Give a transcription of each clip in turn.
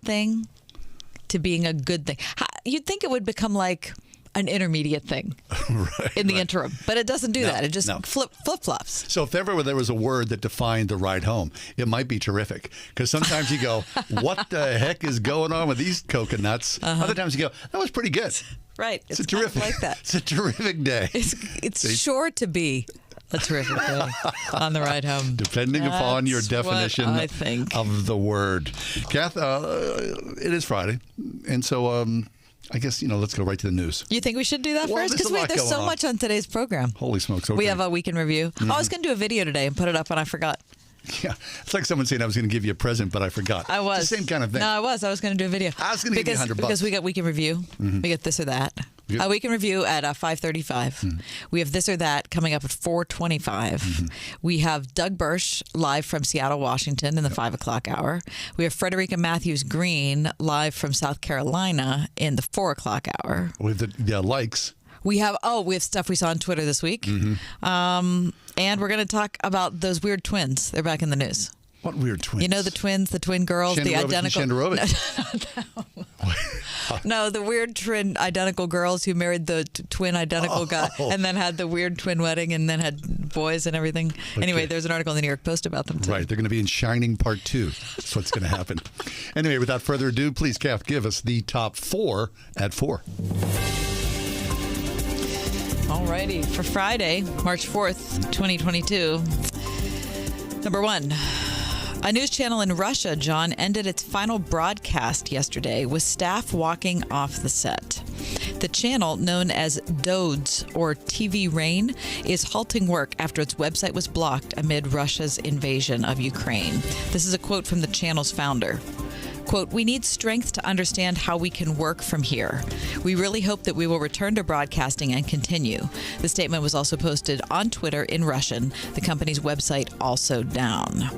thing to being a good thing. You'd think it would become like an intermediate thing in the interim, but it doesn't do that. It just flip-flops. So if ever there was a word that defined the ride home, it might be terrific. Because sometimes you go, what the heck is going on with these coconuts? Other times you go, that was pretty good. Right. It's a terrific, like that. It's a terrific day. It's sure to be a terrific day on the ride home. Depending upon your definition of the word. Kath, it is Friday. And so I guess, let's go right to the news. You think we should do that first? Because there's so much on today's program. Holy smokes. Okay. We have a week in review. I was going to do a video today and put it up, and I forgot. Yeah, it's like someone saying I was going to give you a present, but I forgot. I was. It's the same kind of thing. No, I was going to do a video. I was going to give you $100. Because we got Week in Review. We get this or that. Week in Review at 5:35. We have this or that coming up at 4:25. We have Doug Birch live from Seattle, Washington in the 5 o'clock hour. We have Frederica Matthews Green live from South Carolina in the 4 o'clock hour. With the likes. We have stuff we saw on Twitter this week. And we're going to talk about those weird twins. They're back in the news. What weird twins? You know the twins, the twin girls, the identical. No, the weird twin identical girls who married the twin identical guy and then had the weird twin wedding and then had boys and everything. Okay. Anyway, there's an article in the New York Post about them too. Right. They're going to be in Shining Part 2. That's what's going to happen. Anyway, without further ado, please, Kath, give us the top 4 at 4. Alrighty, for Friday, March 4th, 2022. Number 1. A news channel in Russia, John, ended its final broadcast yesterday with staff walking off the set. The channel, known as DODS, or TV Rain, is halting work after its website was blocked amid Russia's invasion of Ukraine. This is a quote from the channel's founder. Quote, "We need strength to understand how we can work from here. We really hope that we will return to broadcasting and continue." The statement was also posted on Twitter in Russian, the company's website also down.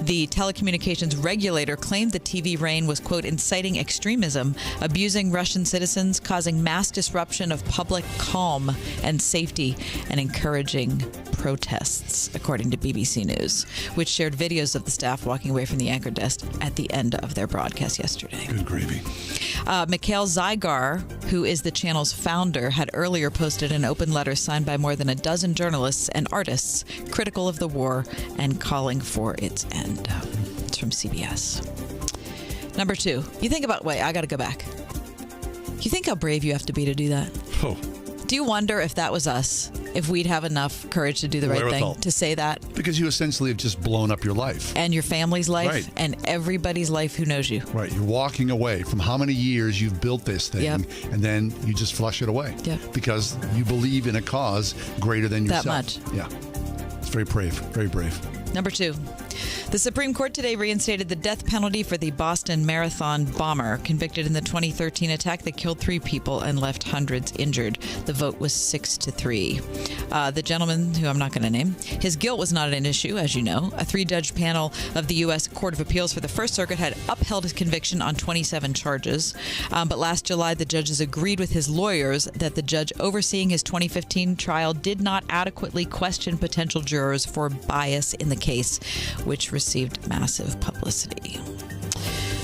The telecommunications regulator claimed the TV Rain was, quote, "inciting extremism, abusing Russian citizens, causing mass disruption of public calm and safety, and encouraging protests," according to BBC News, which shared videos of the staff walking away from the anchor desk at the end of their broadcast yesterday. Good gravy. Mikhail Zygar, who is the channel's founder, had earlier posted an open letter signed by more than a dozen journalists and artists critical of the war and calling for its end. It's from CBS. Number 2. You think about, I got to go back. You think how brave you have to be to do that? Oh. Do you wonder if that was us, if we'd have enough courage to do the right thing, to say that? Because you essentially have just blown up your life. And your family's life, and everybody's life who knows you. Right. You're walking away from how many years you've built this thing, and then you just flush it away. Because you believe in a cause greater than yourself. That much. Yeah. It's very brave. Very brave. Number 2. The Supreme Court today reinstated the death penalty for the Boston Marathon bomber convicted in the 2013 attack that killed 3 people and left hundreds injured. The vote was 6-3. The gentleman, who I'm not going to name, his guilt was not an issue, as you know. A 3-judge panel of the U.S. Court of Appeals for the First Circuit had upheld his conviction on 27 charges. But last July, the judges agreed with his lawyers that the judge overseeing his 2015 trial did not adequately question potential jurors for bias in the case, which received massive publicity.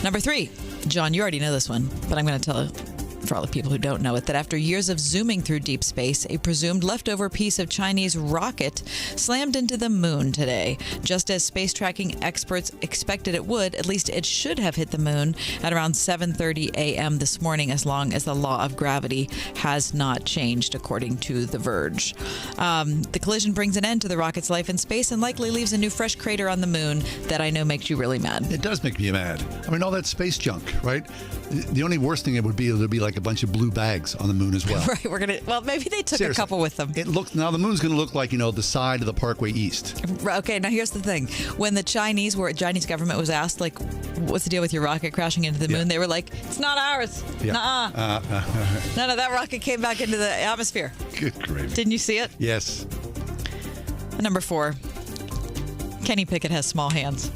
Number 3. John, you already know this one, but I'm going to tell it for all the people who don't know it, that after years of zooming through deep space, a presumed leftover piece of Chinese rocket slammed into the moon today. Just as space tracking experts expected it would, at least it should have hit the moon at around 7:30 a.m. this morning, as long as the law of gravity has not changed, according to The Verge. The collision brings an end to the rocket's life in space and likely leaves a new fresh crater on the moon that I know makes you really mad. It does make me mad. I mean, all that space junk, right? The only worst thing it would be, there'd be like a bunch of blue bags on the moon as well. Right, well, maybe they took a couple with them. Now the moon's going to look like, the side of the Parkway East. Okay, now here's the thing. When the Chinese government was asked, like, what's the deal with your rocket crashing into the moon? They were like, it's not ours. Yeah. No, that rocket came back into the atmosphere. Good gravy. Didn't you see it? Yes. Number 4. Kenny Pickett has small hands.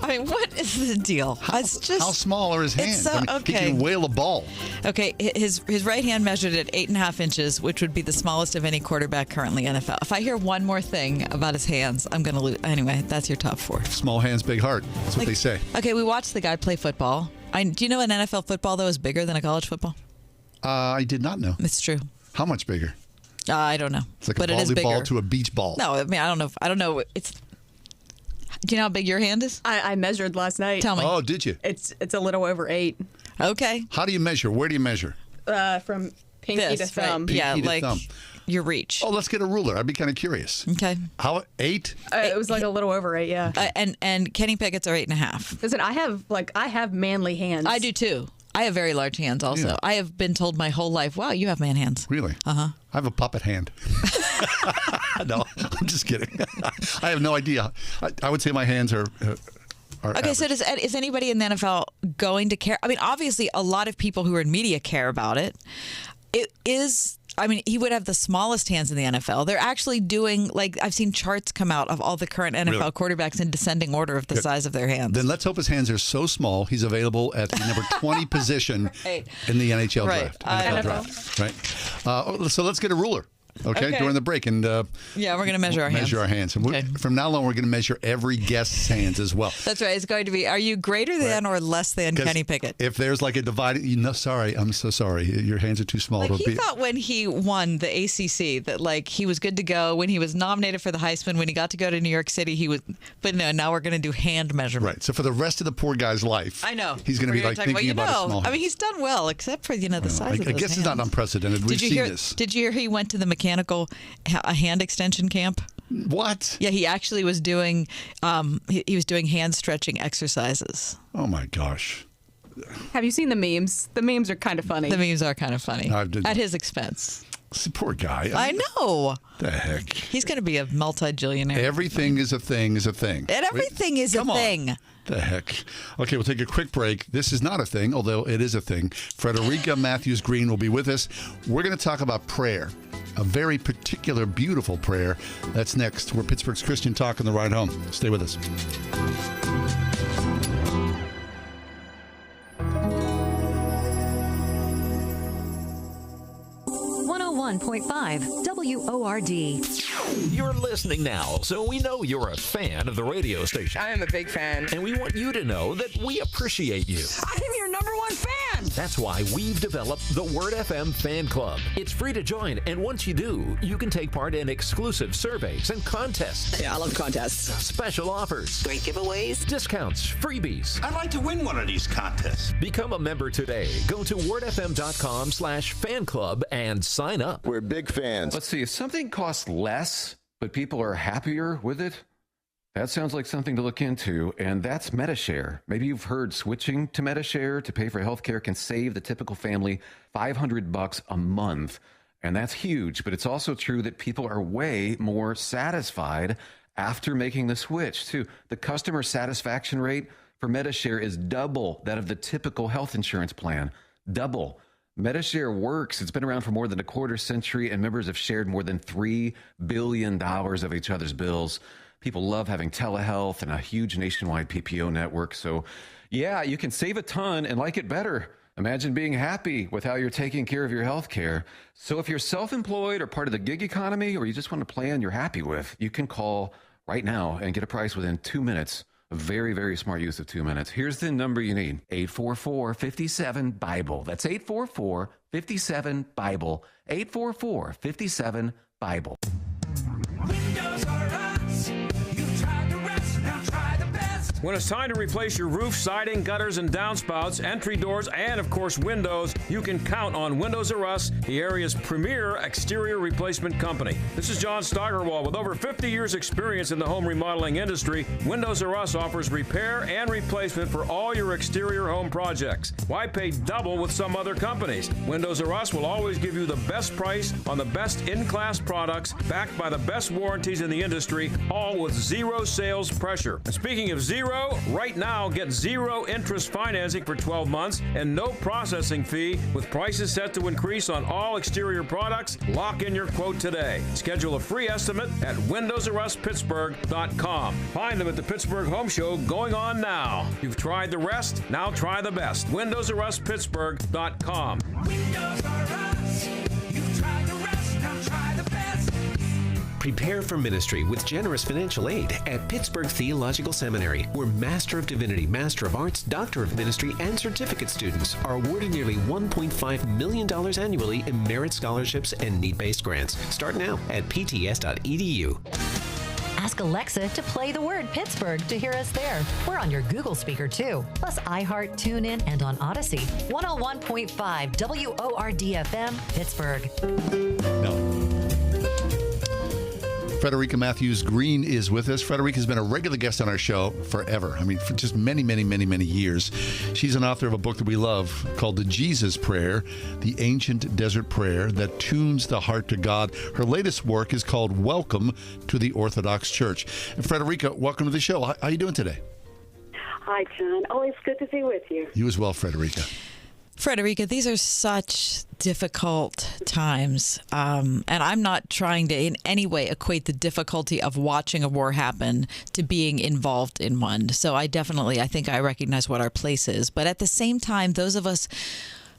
I mean, what is the deal? How small are his hands? He can whale a ball. Okay, his right hand measured at 8.5 inches, which would be the smallest of any quarterback currently in NFL. If I hear one more thing about his hands, I'm going to lose. Anyway, that's your top 4. Small hands, big heart. That's what they say. Okay, we watched the guy play football. Do you know an NFL football, though, is bigger than a college football? I did not know. It's true. How much bigger? I don't know. It's like but a it is volleyball bigger. to a beach ball. No, I mean, I don't know. I don't know. Do you know how big your hand is? I measured last night. Tell me. Oh, did you? It's a little over 8. Okay. How do you measure? Where do you measure? From pinky to thumb. Right. Yeah, Pinky to like thumb. your reach. Oh, let's get a ruler. I'd be kind of curious. Okay. How 8? It was like a little over 8, yeah. And Kenny Pickett's are 8.5. Listen, I have manly hands. I do too. I have very large hands also. Yeah. I have been told my whole life, wow, you have man hands. Really? Uh-huh. I have a puppet hand. No, I'm just kidding. I have no idea. I would say my hands are Okay, average. so is anybody in the NFL going to care? I mean, obviously, a lot of people who are in media care about it. It is, I mean, he would have the smallest hands in the NFL. They're actually doing, like, I've seen charts come out of all the current NFL Really? quarterbacks in descending order of the size of their hands. Then let's hope his hands are so small he's available at the number 20 position Right. in the NHL Right. draft. NFL draft. Right. So let's get a ruler. Okay, during the break, and yeah, we're going to measure our hands. Measure our hands. And Okay. from now on, we're going to measure every guest's hands as well. That's right. It's going to be, are you greater than or less than 'Cause Kenny Pickett? If there's like a divided, sorry, I'm so sorry. Your hands are too small. Like to he thought when he won the ACC that like he was good to go. When he was nominated for the Heisman, when he got to go to New York City, he was. But no, now we're going to do hand measurement. Right. So for the rest of the poor guy's life, I know he's going to be We're like talking thinking about his small hands. I mean, he's done well, except for the size of I those guess it's not hands. unprecedented. We've seen this. Did you hear he went to the mechanical a hand extension camp? What? Yeah, he actually was doing. He was doing hand stretching exercises. Oh my gosh. Have you seen the memes? The memes are kind of funny. The memes are kind of funny did- at his expense. This poor guy. I know. The heck. He's going to be a multi-jillionaire. Everything is a thing is a thing. And everything is a Come on. thing. The heck. Okay, we'll take a quick break. This is not a thing, although it is a thing. Frederica Matthews Green will be with us. We're going to talk about prayer, a very particular, beautiful prayer. That's next. We're Pittsburgh's Christian Talk on the ride home. Stay with us. 101.5 WORD. You're listening now, so we know you're a fan of the radio station. I am a big fan. And we want you to know that we appreciate you. I am your number one fan. That's why we've developed the Word FM Fan Club. It's free to join, and once you do, you can take part in exclusive surveys and contests, Yeah, I love contests. special offers, Great giveaways. discounts, freebies. I'd like to win one of these contests. Become a member today. Go to wordfm.com/fan club and sign up. We're big fans. Let's see, if something costs less, but people are happier with it, that sounds like something to look into, and that's Metashare. Maybe you've heard switching to Metashare to pay for healthcare can save the typical family $500 a month, and that's huge, but it's also true that people are way more satisfied after making the switch, too. The customer satisfaction rate for Metashare is double that of the typical health insurance plan. Double. Metashare works. It's been around for more than a quarter century, and members have shared more than $3 billion of each other's bills. People love having telehealth and a huge nationwide PPO network. So, yeah, you can save a ton and like it better. Imagine being happy with how you're taking care of your health care. So if you're self-employed or part of the gig economy, or you just want a plan you're happy with, you can call right now and get a price within 2 minutes. A very, very smart use of 2 minutes. Here's the number you need. 844-57-BIBLE. That's 844-57-BIBLE. 844-57-BIBLE. When it's time to replace your roof, siding, gutters, and downspouts, entry doors, and of course windows, you can count on Windows R Us, the area's premier exterior replacement company. This is John Steigerwald. With over 50 years experience in the home remodeling industry, Windows R Us offers repair and replacement for all your exterior home projects. Why pay double with some other companies? Windows R Us will always give you the best price on the best in-class products, backed by the best warranties in the industry, all with zero sales pressure. And speaking of zero, right now get zero interest financing for 12 months and no processing fee with prices set to increase on all exterior products. Lock in your quote today. Schedule a free estimate at windowsruspittsburgh.com. Find them at the Pittsburgh Home Show going on now. You've tried the rest, now try the best. windowsruspittsburgh.com. Windows R Us. You've tried the rest, now try the best. Prepare for ministry with generous financial aid at Pittsburgh Theological Seminary, where Master of Divinity, Master of Arts, Doctor of Ministry, and certificate students are awarded nearly $1.5 million annually in merit scholarships and need-based grants. Start now at pts.edu. Ask Alexa to play the word Pittsburgh to hear us there. We're on your Google speaker, too. Plus iHeart, TuneIn, and on Odyssey. 101.5 WORD-FM, Pittsburgh. Frederica Matthews Green is with us. Frederica has been a regular guest on our show forever. I mean, for just many, many, many, many years. She's an author of a book that we love called The Jesus Prayer, the ancient desert prayer that tunes the heart to God. Her latest work is called Welcome to the Orthodox Church. And Frederica, welcome to the show. How are you doing today? Hi, John. Always good to be with you. You as well, Frederica. Frederica, these are such difficult times, and I'm not trying to in any way equate the difficulty of watching a war happen to being involved in one. So I think I recognize what our place is. But at the same time, those of us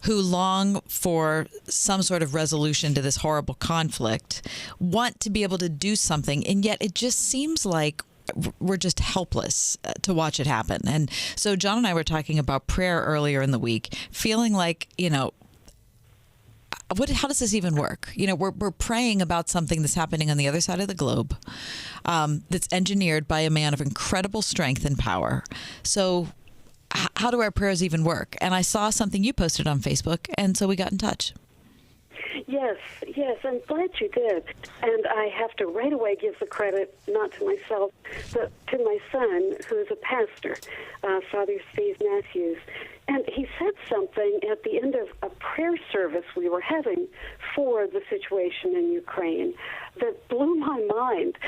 who long for some sort of resolution to this horrible conflict want to be able to do something, and yet it just seems like we're just helpless to watch it happen. And so John and I were talking about prayer earlier in the week, feeling like, how does this even work? We're praying about something that's happening on the other side of the globe, that's engineered by a man of incredible strength and power. So how do our prayers even work? And I saw something you posted on Facebook, and so we got in touch. Yes, I'm glad you did. And I have to right away give the credit, not to myself, but to my son, who is a pastor, Father Steve Matthews. And he said something at the end of a prayer service we were having for the situation in Ukraine that blew my mind.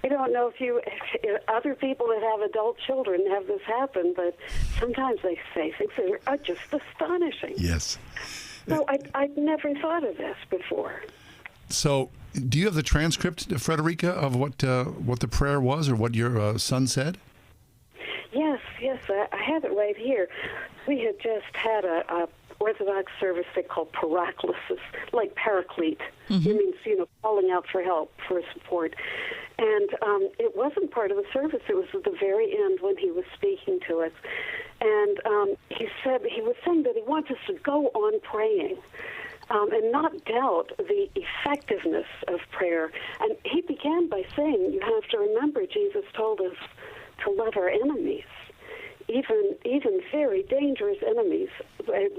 I don't know if other people that have adult children have this happen, but sometimes they say things that are just astonishing. Yes. No, I'd never thought of this before. So, do you have the transcript, Frederica, of what the prayer was or what your son said? Yes, I have it right here. We had just had a Orthodox service they call paraklesis, like paraclete. Mm-hmm. It means, calling out for help, for support. And it wasn't part of the service. It was at the very end when he was speaking to us. And he was saying that he wants us to go on praying and not doubt the effectiveness of prayer. And he began by saying, you have to remember Jesus told us to love our enemies, even very dangerous enemies.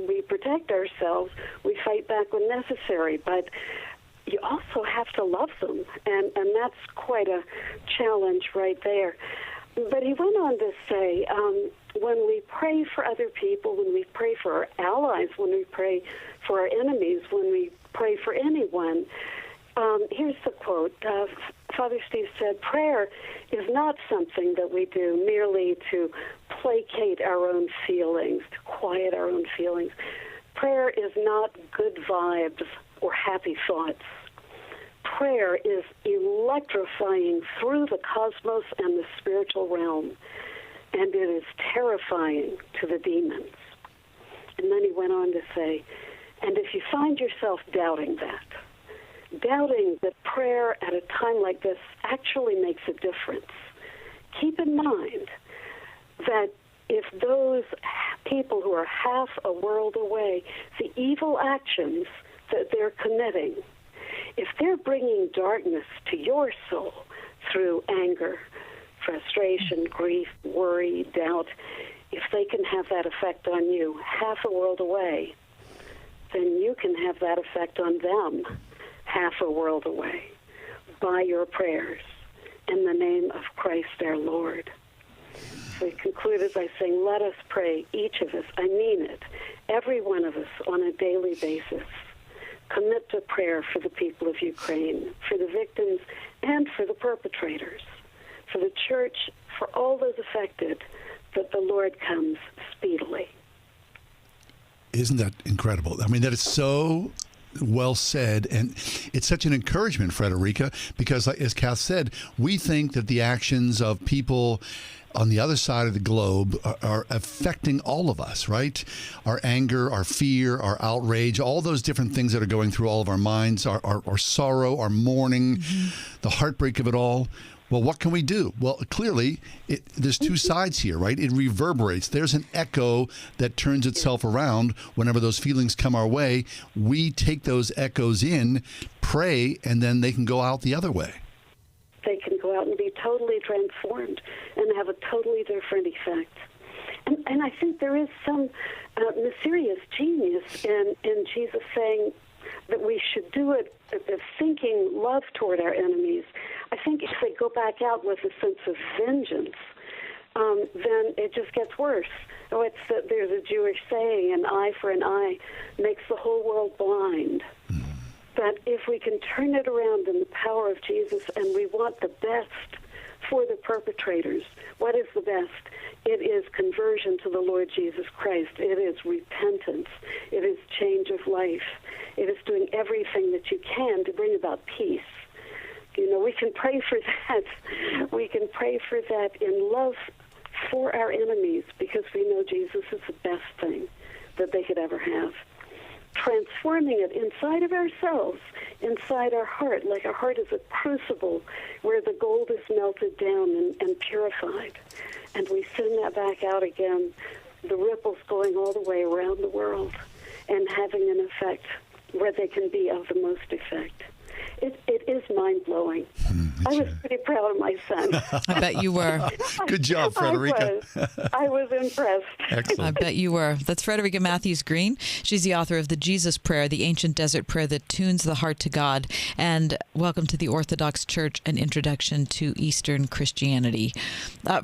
We protect ourselves. We fight back when necessary. But you also have to love them, and that's quite a challenge right there. But he went on to say, when we pray for other people, when we pray for our allies, when we pray for our enemies, when we pray for anyone, here's the quote. Father Steve said, prayer is not something that we do merely to placate our own feelings, to quiet our own feelings. Prayer is not good vibes or happy thoughts. Prayer is electrifying through the cosmos and the spiritual realm, and it is terrifying to the demons. And then he went on to say, and if you find yourself doubting that prayer at a time like this actually makes a difference, keep in mind that if those people who are half a world away, the evil actions that they're committing, if they're bringing darkness to your soul through anger, frustration, grief, worry, doubt, if they can have that effect on you half a world away, then you can have that effect on them half a world away by your prayers in the name of Christ our Lord. So he concluded by saying, let us pray, each of us, I mean it, every one of us on a daily basis. Commit to prayer for the people of Ukraine, for the victims, and for the perpetrators, for the church, for all those affected, that the Lord comes speedily. Isn't that incredible? I mean, that is so well said. And it's such an encouragement, Frederica, because as Kath said, we think that the actions of people on the other side of the globe are affecting all of us, right? Our anger, our fear, our outrage, all those different things that are going through all of our minds, our sorrow, our mourning, the heartbreak of it all. Well, what can we do? Well, clearly, there's two sides here, right? It reverberates. There's an echo that turns itself around whenever those feelings come our way. We take those echoes in, pray, and then they can go out the other way. They can go out and be totally transformed and have a totally different effect. And I think there is some mysterious genius in Jesus saying that we should do it thinking love toward our enemies. I think if they go back out with a sense of vengeance, then it just gets worse. Oh, there's a Jewish saying, an eye for an eye makes the whole world blind. But if we can turn it around in the power of Jesus, and we want the best for the perpetrators, what is the best? It is conversion to the Lord Jesus Christ. It is repentance. It is change of life. It is doing everything that you can to bring about peace. You know, we can pray for that. We can pray for that in love for our enemies, because we know Jesus is the best thing that they could ever have. Transforming it inside of ourselves, inside our heart, like our heart is a crucible where the gold is melted down and purified. And we send that back out again, the ripples going all the way around the world and having an effect where they can be of the most effect. It is mind-blowing. I was pretty proud of my son. I bet you were. Good job, Frederica. I was impressed. Excellent. I bet you were. That's Frederica Matthews Green. She's the author of The Jesus Prayer, the ancient desert prayer that tunes the heart to God. And welcome to the Orthodox Church, an introduction to Eastern Christianity.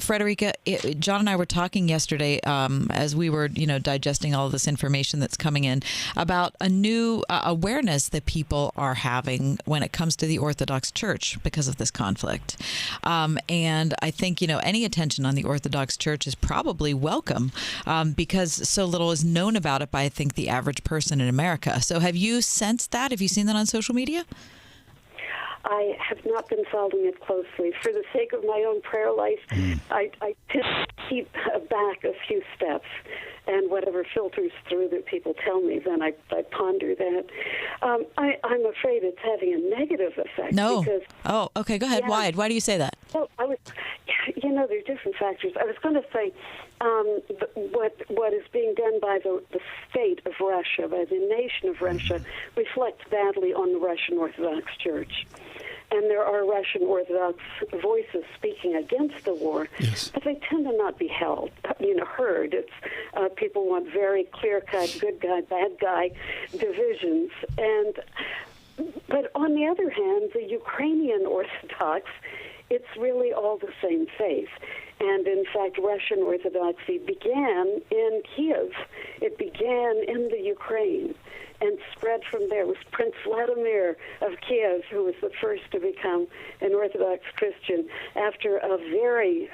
Frederica, John and I were talking yesterday as we were, digesting all of this information that's coming in about a new awareness that people are having when it comes to the Orthodox Church because of this conflict. And I think, any attention on the Orthodox Church is probably welcome because so little is known about it by, I think, the average person in America. So have you sensed that? Have you seen that on social media? I have not been following it closely. For the sake of my own prayer life, I tend to keep back a few steps, and whatever filters through that people tell me, then I ponder that. I'm afraid it's having a negative effect. No. Because, oh, okay. Go ahead. Yeah. Why do you say that? Well, there are different factors. I was going to say what is being done by the state of Russia, by the nation of Russia, reflects badly on the Russian Orthodox Church. And there are Russian Orthodox voices speaking against the war, yes, but they tend to not be heard. It's people want very clear-cut, good guy, bad guy divisions. But on the other hand, the Ukrainian Orthodox, it's really all the same faith. And in fact, Russian Orthodoxy began in Kiev. It began in the Ukraine and spread from there. It was Prince Vladimir of Kiev who was the first to become an Orthodox Christian after a very,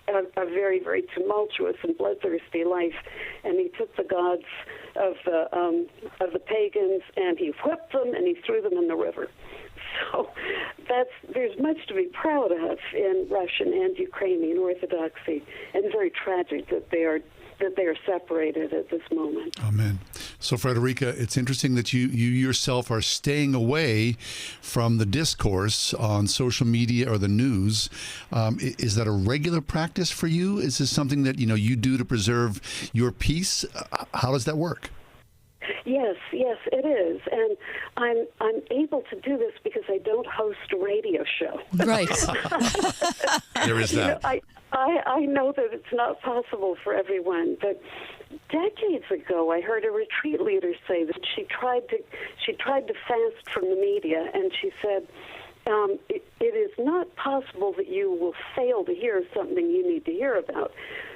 very tumultuous and bloodthirsty life. And he took the gods of the pagans and he whipped them and he threw them in the river. So there's much to be proud of in Russian and Ukrainian Orthodoxy, and very tragic that they are separated at this moment. Amen. So, Frederica, it's interesting that you yourself are staying away from the discourse on social media or the news. Is that a regular practice for you? Is this something that you do to preserve your peace? How does that work? Yes, it is, and I'm able to do this because I don't host a radio show. Right. There is that. I know that it's not possible for everyone, but decades ago, I heard a retreat leader say that she tried to fast from the media, and she said, it is not possible that you will fail to hear something you need to hear about,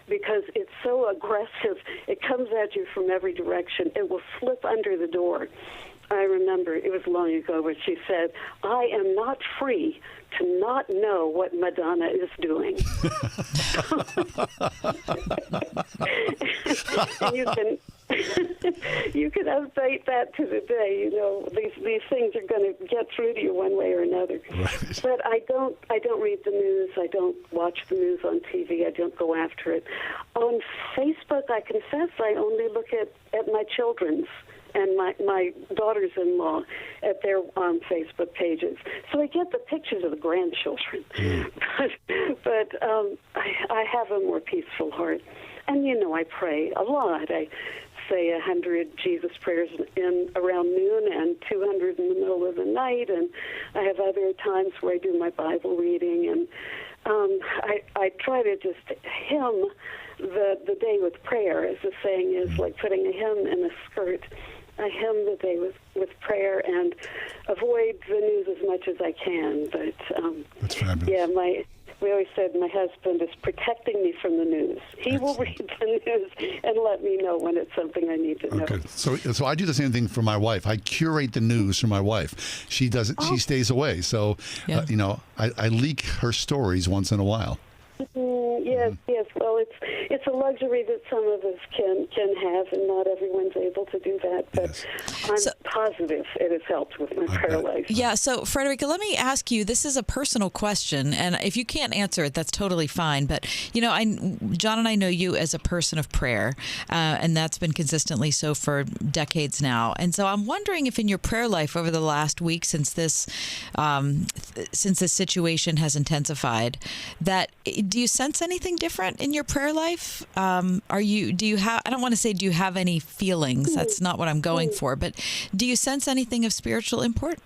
because it's so aggressive. It comes at you from every direction. It will slip under the door. I remember it was long ago where she said, I am not free to not know what Madonna is doing. You can update that to the day. You know, these things are going to get through to you one way or another. Right. But I don't read the news. I don't watch the news on TV. I don't go after it. On Facebook, I confess, I only look at my children's and my daughters-in-law at their Facebook pages. So I get the pictures of the grandchildren. But I have a more peaceful heart. And, you know, I pray a lot. I say 100 Jesus prayers in around noon and 200 in the middle of the night. And I have other times where I do my Bible reading. And I try to just hymn the day with prayer, as the saying is, like putting a hymn in a skirt. I hymn the day with prayer and avoid the news as much as I can. But that's fabulous. Yeah, we always said my husband is protecting me from the news. He will read the news and let me know when it's something I need to know. Okay. So I do the same thing for my wife. I curate the news for my wife. She doesn't. She stays away. So you know, I leak her stories once in a while. Yes. Well, it's a luxury that some of us can have, and not everyone's able to do that. But I'm positive it has helped with my prayer life. Yeah. So, Frederica, let me ask you. This is a personal question, and if you can't answer it, that's totally fine. But you know, John and I know you as a person of prayer, and that's been consistently so for decades now. And so, I'm wondering if in your prayer life over the last week, since this situation has intensified, do you sense anything different in your prayer life? Do you have, I don't want to say, do you have any feelings? That's not what I'm going for, but do you sense anything of spiritual import?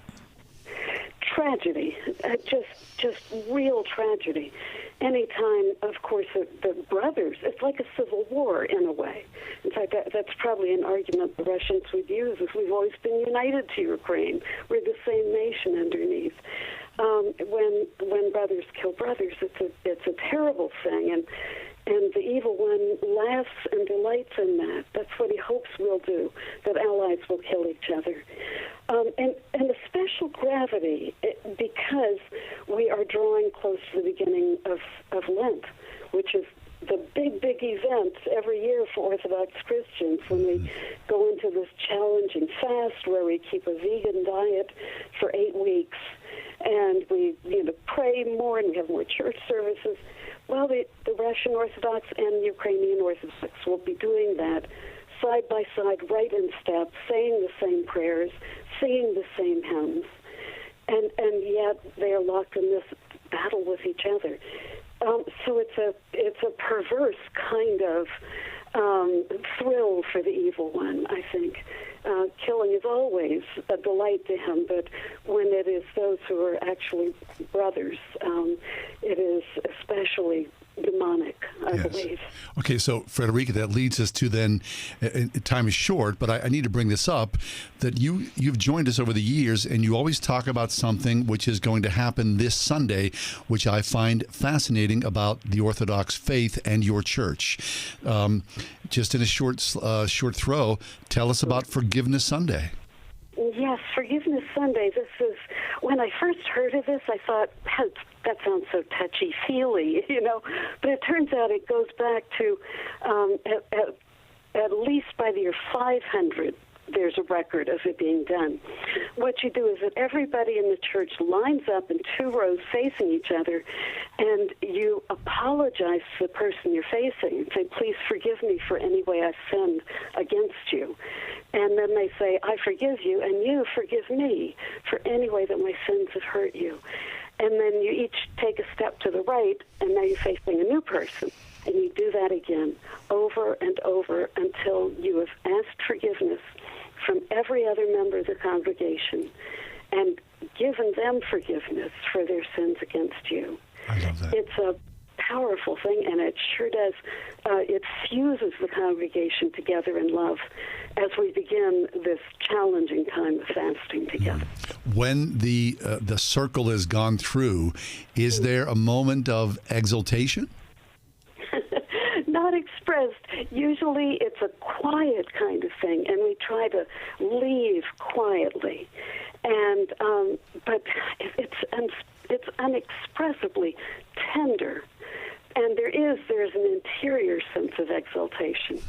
Tragedy, just real tragedy. Anytime, of course, the brothers, it's like a civil war in a way. In fact, that's probably an argument the Russians would use, is we've always been united to Ukraine. We're the same nation underneath. When brothers kill brothers, it's a terrible thing, and the evil one laughs and delights in that. That's what he hopes we'll do, that allies will kill each other. And a special gravity, because we are drawing close to the beginning of Lent, which is the big event every year for Orthodox Christians, when we go into this challenging fast where we keep a vegan diet for 8 weeks, and we pray more and we have more church services. Well, the Russian Orthodox and Ukrainian Orthodox will be doing that side by side, right in step, saying the same prayers, singing the same hymns, and yet they are locked in this battle with each other. So it's a perverse kind of thrill for the evil one, I think. Killing is always a delight to him, but when it is those who are actually brothers, it is especially demonic, I believe. Okay, so Frederica, that leads us to then, time is short, but I need to bring this up, that you've joined us over the years, and you always talk about something which is going to happen this Sunday, which I find fascinating about the Orthodox faith and your church. Just in a short throw, tell us about Forgiveness Sunday. Yes, Forgiveness Sunday. This is, when I first heard of this, I thought, that sounds so touchy-feely, But it turns out it goes back to at least by the year 500, there's a record of it being done. What you do is that everybody in the church lines up in 2 rows facing each other, and you apologize to the person you're facing and say, please forgive me for any way I've sinned against you. And then they say, I forgive you, and you forgive me for any way that my sins have hurt you. And then you each take a step to the right, and now you're facing a new person. And you do that again over and over until you have asked forgiveness from every other member of the congregation and given them forgiveness for their sins against you. I love that. It's a powerful thing, and it sure does. It fuses the congregation together in love as we begin this challenging time of fasting together. When the circle has gone through, is there a moment of exultation? Not expressed. Usually it's a quiet kind of thing, and we try to leave quietly. And but it's unexpressibly tender, and there's an interior sense of exultation.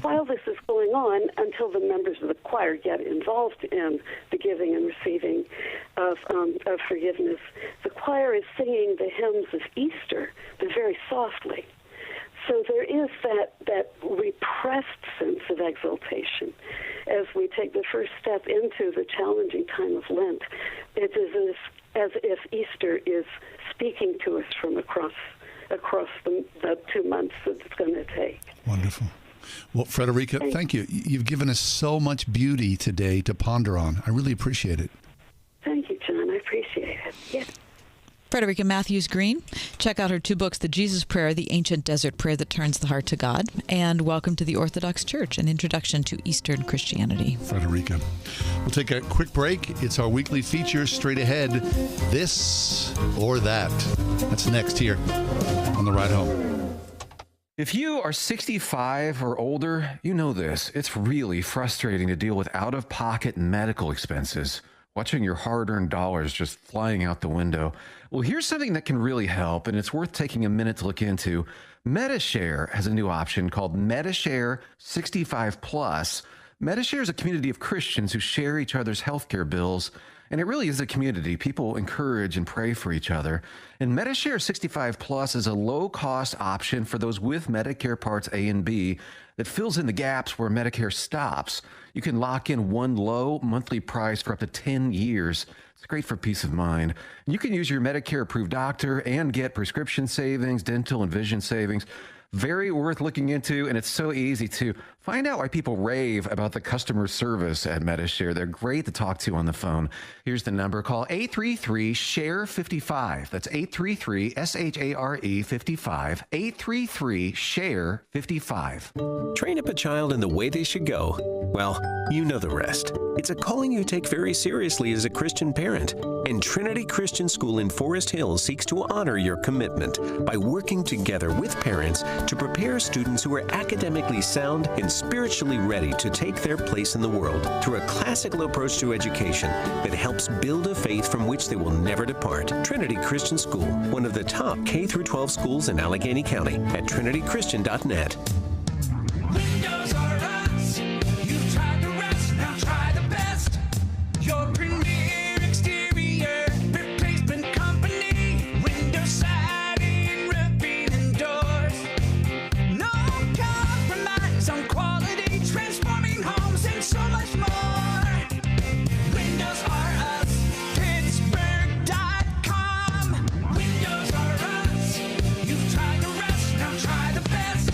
while this is going on, until the members of the choir get involved in the giving and receiving of forgiveness, the choir is singing the hymns of Easter, but very softly. So there is that repressed sense of exaltation as we take the first step into the challenging time of Lent. It is as if Easter is speaking to us from across the 2 months that it's going to take. Wonderful. Well, Frederica, thank you. You've given us so much beauty today to ponder on. I really appreciate it. Thank you, John. I appreciate it. Yes. Frederica Matthews Green. Check out her 2 books, The Jesus Prayer, The Ancient Desert Prayer That Turns the Heart to God, and Welcome to the Orthodox Church, an introduction to Eastern Christianity. Frederica. We'll take a quick break. It's our weekly feature straight ahead, This or That. That's next here on The Ride Home. If you are 65 or older, you know this. It's really frustrating to deal with out-of-pocket medical expenses, watching your hard-earned dollars just flying out the window. Well, here's something that can really help, and it's worth taking a minute to look into. Medishare has a new option called Medishare 65 Plus. Medishare is a community of Christians who share each other's healthcare bills, and it really is a community. People encourage and pray for each other. And Medishare 65 Plus is a low-cost option for those with Medicare Parts A and B that fills in the gaps where Medicare stops. You can lock in one low monthly price for up to 10 years. It's great for peace of mind. You can use your Medicare-approved doctor and get prescription savings, dental and vision savings. Very worth looking into, and it's so easy to find out why people rave about the customer service at Medishare. They're great to talk to on the phone. Here's the number. Call 833-SHARE-55. That's 833-SHARE-55. 833-SHARE-55. Train up a child in the way they should go. Well, you know the rest. It's a calling you take very seriously as a Christian parent. And Trinity Christian School in Forest Hills seeks to honor your commitment by working together with parents to prepare students who are academically sound and spiritually ready to take their place in the world through a classical approach to education that helps build a faith from which they will never depart. Trinity Christian School, one of the top K-12 schools in Allegheny County, at trinitychristian.net. Windows are us. You've tried the rest, now try the best. Your premier exterior replacement company. Window siding, roofing, and doors. No compromise on quality, transforming homes and so much more. Windows are us. Pittsburgh.com. Windows are us. You've tried the rest, now try the best.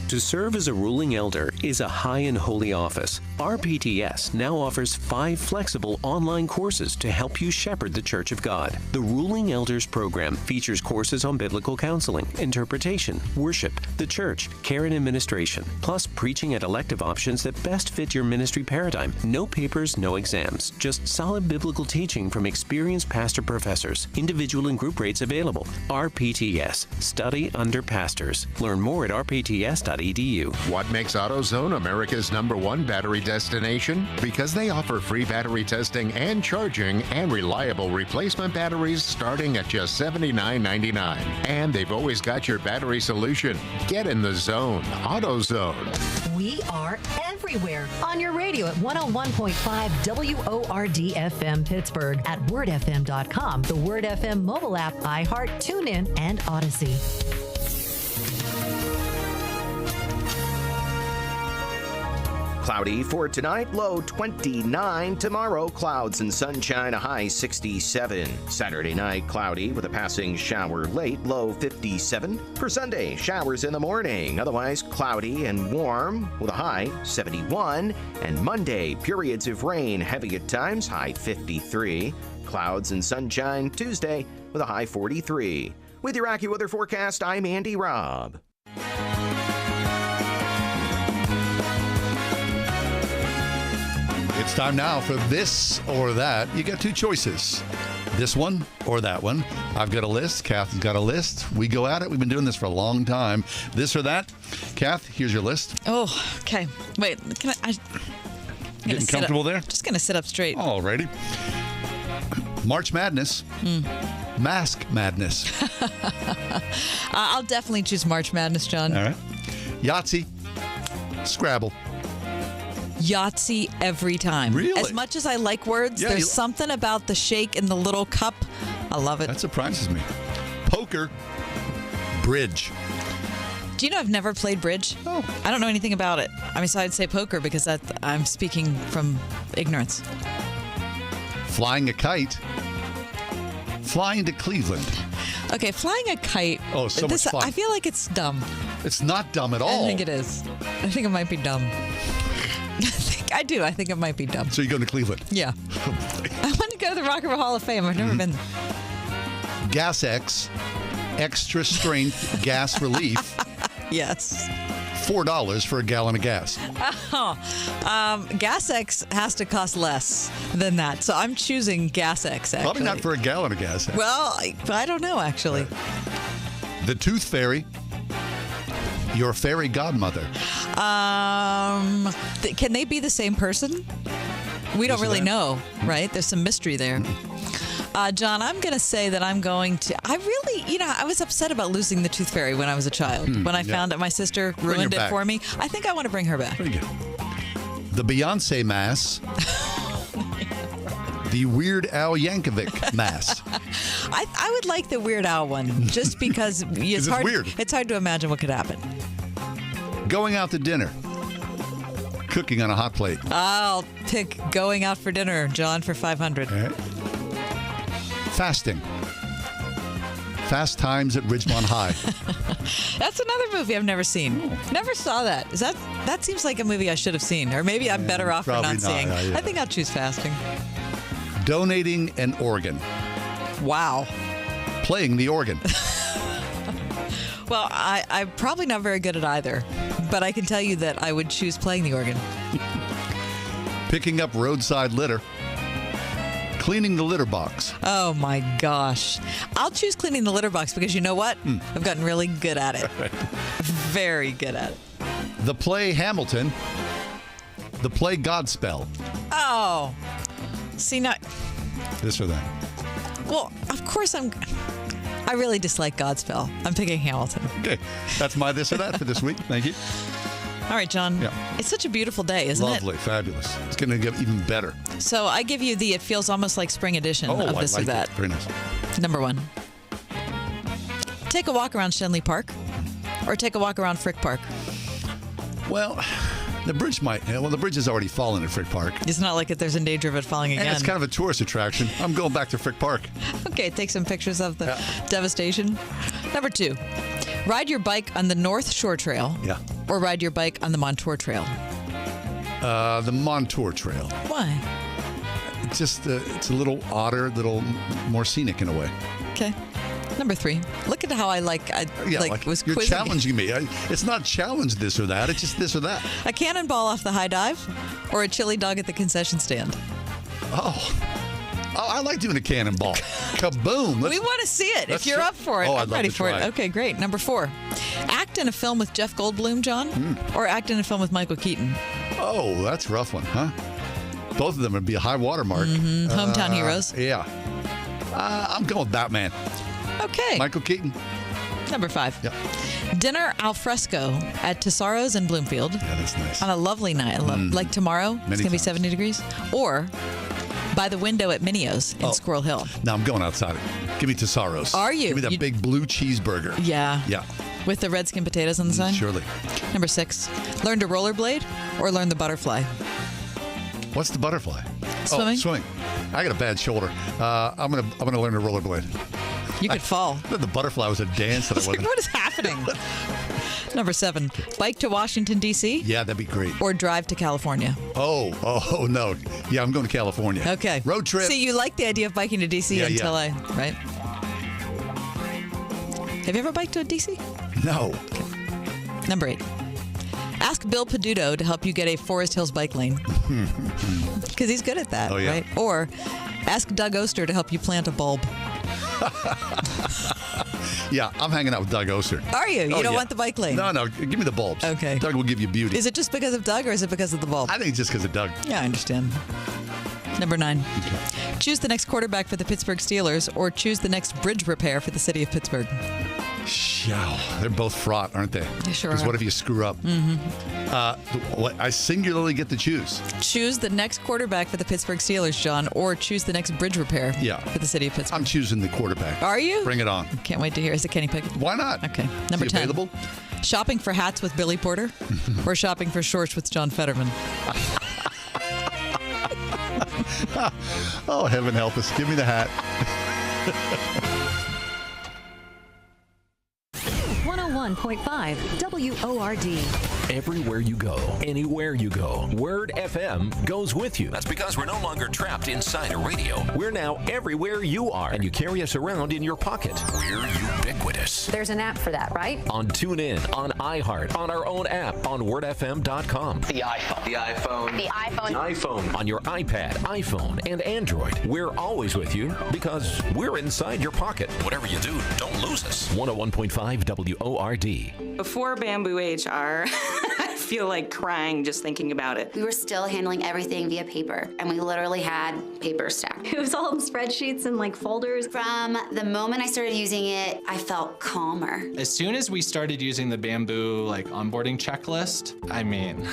To serve as a ruling elder is a high and holy office. RPTS now offers 5 flexible online courses to help you shepherd the Church of God. The Ruling Elders program features courses on biblical counseling, interpretation, worship, the church, care and administration, plus preaching and elective options that best fit your ministry paradigm. No papers, no exams, just solid biblical teaching from experienced pastor professors. Individual and group rates available. RPTS, study under pastors. Learn more at rpts.edu. What makes AutoZone America's #1 battery destination? Because they offer free battery testing and charging and reliable replacement batteries starting at just $79.99. And they've always got your battery solution. Get in the zone. AutoZone. We are everywhere on your radio at 101.5 WORD FM Pittsburgh, at wordfm.com, the Word FM mobile app, iHeart, TuneIn, and Odyssey. Cloudy for tonight, low 29. Tomorrow, clouds and sunshine, a high 67. Saturday night, cloudy with a passing shower late, low 57. For Sunday, showers in the morning, otherwise cloudy and warm with a high 71. And Monday, periods of rain, heavy at times, high 53. Clouds and sunshine Tuesday with a high 43. With your AccuWeather forecast, I'm Andy Robb. It's time now for This or That. You got 2 choices. This one or that one. I've got a list. Kath's got a list. We go at it. We've been doing this for a long time. This or that. Kath, here's your list. Oh, okay. Wait, can I Getting comfortable there? Just going to sit up straight. Alrighty. March Madness. Mask Madness. I'll definitely choose March Madness, John. All right. Yahtzee. Scrabble. Yahtzee every time. Really? As much as I like words, Yeah, there's something about the shake in the little cup. I love it. That surprises me. Poker. Bridge. Do you know I've never played bridge? Oh. I don't know anything about it. I mean, so I'd say poker because I'm speaking from ignorance. Flying a kite. Flying to Cleveland. Okay, flying a kite. Oh, so much fun. I feel like it's dumb. It's not dumb at all. I think it is. I think it might be dumb. I do. I think it might be dumb. So you're going to Cleveland? Yeah. I want to go to the Rock and Roll Hall of Fame. I've never been there. Gas X. Extra strength gas relief. Yes. $4 for a gallon of gas. Gas X has to cost less than that. So I'm choosing Gas X, actually. Probably not for a gallon of gas. Well, I don't know, actually. The Tooth Fairy. Your fairy godmother. Can they be the same person? We don't really know, right? There's some mystery there. John, I'm going to say that I'm going to. I was upset about losing the Tooth Fairy when I was a child. When I found out my sister ruined it for me. I think I want to bring her back. Very good. The Beyonce Mass. The Weird Al Yankovic Mass. I would like the Weird Al one, just because it's hard. Weird. It's hard to imagine what could happen. Going out to dinner. Cooking on a hot plate. I'll pick going out for dinner, John, for 500. All right. Fasting. Fast Times at Ridgemont High. That's another movie I've never seen. Never saw that. That seems like a movie I should have seen, or maybe I'm better off for not seeing. Yeah. I think I'll choose fasting. Donating an organ. Wow. Playing the organ. Well, I'm probably not very good at either, but I can tell you that I would choose playing the organ. Picking up roadside litter. Cleaning the litter box. Oh my gosh. I'll choose cleaning the litter box because you know what? I've gotten really good at it. Very good at it. The play Hamilton. The play Godspell. Oh. See, now. This or that. Well, of course I really dislike Godspell. I'm picking Hamilton. Okay. That's my this or that for this week. Thank you. All right, John. Yeah. It's such a beautiful day, isn't it? Lovely. Fabulous. It's going to get even better. So I give you the it feels almost like spring edition of this I or like that. It. Very nice. Number one. Take a walk around Shenley Park or take a walk around Frick Park. Well, the bridge the bridge has already fallen at Frick Park. It's not like there's in danger of it falling again. And it's kind of a tourist attraction. I'm going back to Frick Park. Okay, take some pictures of the devastation. Number two, ride your bike on the North Shore Trail. Yeah. Or ride your bike on the Montour Trail. The Montour Trail. Why? It's just it's a little odder, little more scenic in a way. Okay. Number three, look at how I was you're quizzing. challenging me. It's not challenge this or that. It's just this or that. A cannonball off the high dive or a chili dog at the concession stand? Oh, I like doing a cannonball. Kaboom. We want to see it. If you're up for it, Oh, I'm I'd love ready to for try it. Okay, great. Number four, act in a film with Jeff Goldblum, John, or act in a film with Michael Keaton. Oh, that's a rough one, huh? Both of them would be a high watermark. Hometown heroes. Yeah. I'm going with Batman. Okay. Michael Keaton. Number five. Yep. Dinner al fresco at Tesaro's in Bloomfield. Yeah, that's nice. On a lovely night. Like tomorrow, it's going to be 70 degrees. Or by the window at Minio's in Squirrel Hill. No, I'm going outside. Give me Tesaro's. Are you? Give me that big blue cheeseburger. Yeah. Yeah. With the red skin potatoes on the side? Surely. Number six, learn to rollerblade or learn the butterfly. What's the butterfly? Swimming. Oh, swimming. I got a bad shoulder. I'm gonna learn to rollerblade. You could fall. The butterfly was a dance that I wasn't. What is happening? Number seven, bike to Washington, D.C. Yeah, that'd be great. Or drive to California. Oh, no. Yeah, I'm going to California. Okay. Road trip. See, you like the idea of biking to D.C. until right? Have you ever biked to D.C.? No. Okay. Number eight, ask Bill Peduto to help you get a Forest Hills bike lane. Because he's good at that, right? Or ask Doug Oster to help you plant a bulb. Yeah, I'm hanging out with Doug Oster. Are you? You don't want the bike lane? No, give me the bulbs. Okay. Doug will give you beauty. Is it just because of Doug or is it because of the bulb? I think it's just because of Doug. Yeah, I understand. Number nine. Okay. Choose the next quarterback for the Pittsburgh Steelers or choose the next bridge repair for the city of Pittsburgh. Yeah, they're both fraught, aren't they? They sure Because are. what if you screw up? I singularly get to choose. Choose the next quarterback for the Pittsburgh Steelers, John, or choose the next bridge repair for the city of Pittsburgh. I'm choosing the quarterback. Are you? Bring it on. Can't wait to hear. Is it Kenny Pickett? Why not? Okay. Number Is he 10. available? Shopping for hats with Billy Porter or shopping for shorts with John Fetterman? Oh, heaven help us. Give me the hat. 101.5 WORD. Everywhere you go, anywhere you go, Word FM goes with you. That's because we're no longer trapped inside a radio. We're now everywhere you are, and you carry us around in your pocket. We're ubiquitous. There's an app for that, right? On TuneIn, on iHeart, on our own app, on wordfm.com. The iPhone. The iPhone. The iPhone. iPhone. On your iPad, iPhone, and Android. We're always with you because we're inside your pocket. Whatever you do, don't lose us. 101.5 WORD. Before Bamboo HR, I feel like crying just thinking about it. We were still handling everything via paper, and we literally had paper stacked. It was all in spreadsheets and like folders. From the moment I started using it, I felt calmer. As soon as we started using the Bamboo onboarding checklist, I mean,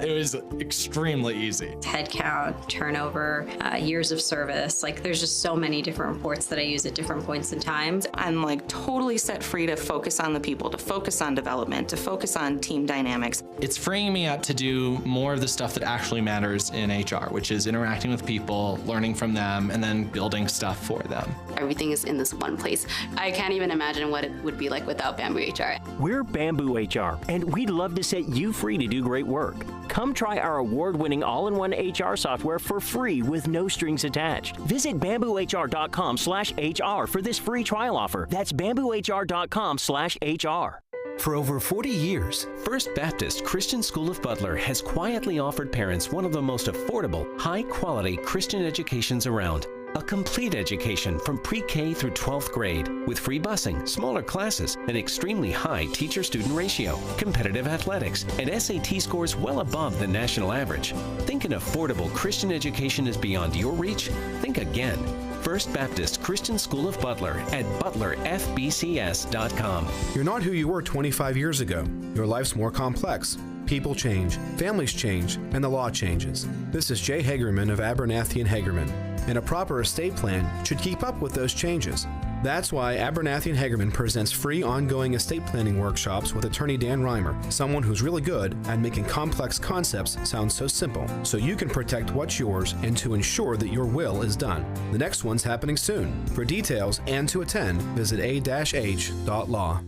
it was extremely easy. Headcount, turnover, years of service. There's just so many different reports that I use at different points in time. I'm totally set free to focus on the people, to focus on development, to focus on team dynamics. It's freeing me up to do more of the stuff that actually matters in HR, which is interacting with people, learning from them, and then building stuff for them. Everything is in this one place. I can't even imagine what it would be like without Bamboo HR. We're Bamboo HR, and we'd love to set you free to do great work. Come try our award-winning all-in-one HR software for free with no strings attached. Visit bamboohr.com/HR for this free trial offer. That's bamboohr.com/HR. For over 40 years, First Baptist Christian School of Butler has quietly offered parents one of the most affordable, high-quality Christian educations around. A complete education from pre-K through 12th grade with free busing, smaller classes, an extremely high teacher-student ratio, competitive athletics, and SAT scores well above the national average. Think an affordable Christian education is beyond your reach? Think again. First Baptist Christian School of Butler at butlerfbcs.com. You're not who you were 25 years ago. Your life's more complex. People change, families change, and the law changes. This is Jay Hagerman of Abernathy & Hagerman, and a proper estate plan should keep up with those changes. That's why Abernathy & Hagerman presents free ongoing estate planning workshops with attorney Dan Reimer, someone who's really good at making complex concepts sound so simple, so you can protect what's yours and to ensure that your will is done. The next one's happening soon. For details and to attend, visit a-h.law.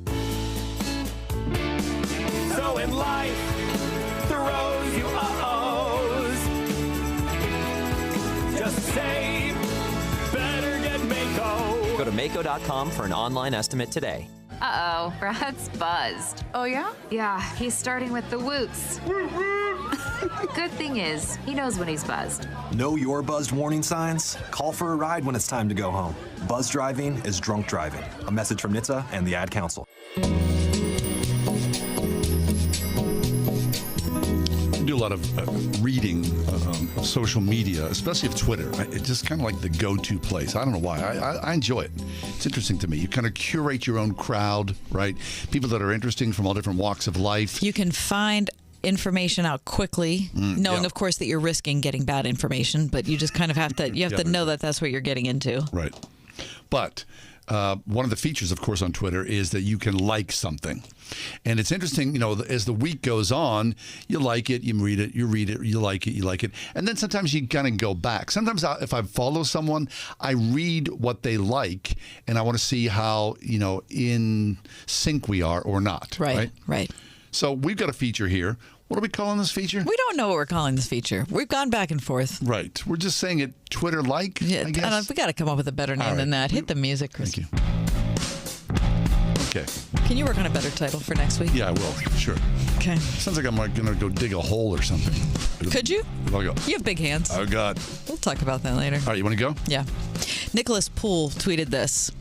So in life, throws you O's. Just save, better get Mako. Go to Mako.com for an online estimate today. Uh-oh, Brad's buzzed. Oh, yeah? Yeah, he's starting with the woots. Good thing is, he knows when he's buzzed. Know your buzzed warning signs? Call for a ride when it's time to go home. Buzz driving is drunk driving. A message from NHTSA and the Ad Council. Do a lot of reading of social media, especially of Twitter. It's just kind of like the go-to place. I don't know why. I enjoy it. It's interesting to me. You kind of curate your own crowd, right? People that are interesting from all different walks of life. You can find information out quickly, knowing, of course, that you're risking getting bad information, but you just kind of have to, know that that's what you're getting into. Right. But one of the features, of course, on Twitter is that you can like something. And it's interesting, as the week goes on, you like it, you read it, you like it. And then sometimes you kind of go back. Sometimes if I follow someone, I read what they like, and I want to see how, in sync we are or not. Right. So we've got a feature here. What are we calling this feature? We don't know what we're calling this feature. We've gone back and forth. Right. We're just saying it Twitter-like, I guess. We got to come up with a better name than that. Hit the music, Chris. Thank you. Okay. Can you work on a better title for next week? Yeah, I will. Sure. Okay. Sounds like I'm going to go dig a hole or something. Could you? I'll go. You have big hands. Oh, God. We'll talk about that later. All right, you want to go? Yeah. Nicholas Poole tweeted this.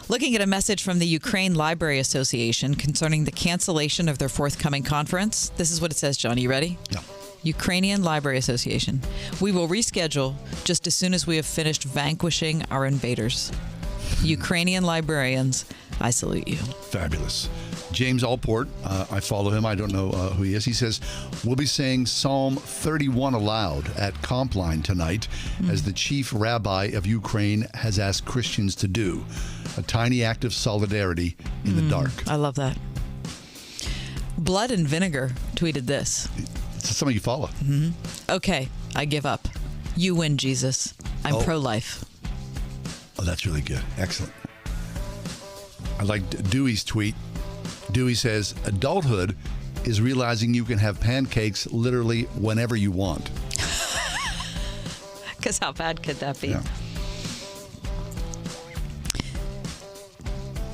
Looking at a message from the Ukraine Library Association concerning the cancellation of their forthcoming conference. This is what it says, John. You ready? Yeah. Ukrainian Library Association. We will reschedule just as soon as we have finished vanquishing our invaders. Ukrainian librarians, I salute you. Fabulous. James Allport, I follow him. I don't know who he is. He says, we'll be saying Psalm 31 aloud at Compline tonight, as the chief rabbi of Ukraine has asked Christians to do. A tiny act of solidarity in the dark. I love that. Blood and Vinegar tweeted this. It's somebody you follow. Okay, I give up. You win, Jesus. I'm pro-life. Oh, that's really good. Excellent. I like Dewey's tweet. Dewey says, adulthood is realizing you can have pancakes literally whenever you want. Because how bad could that be? Yeah.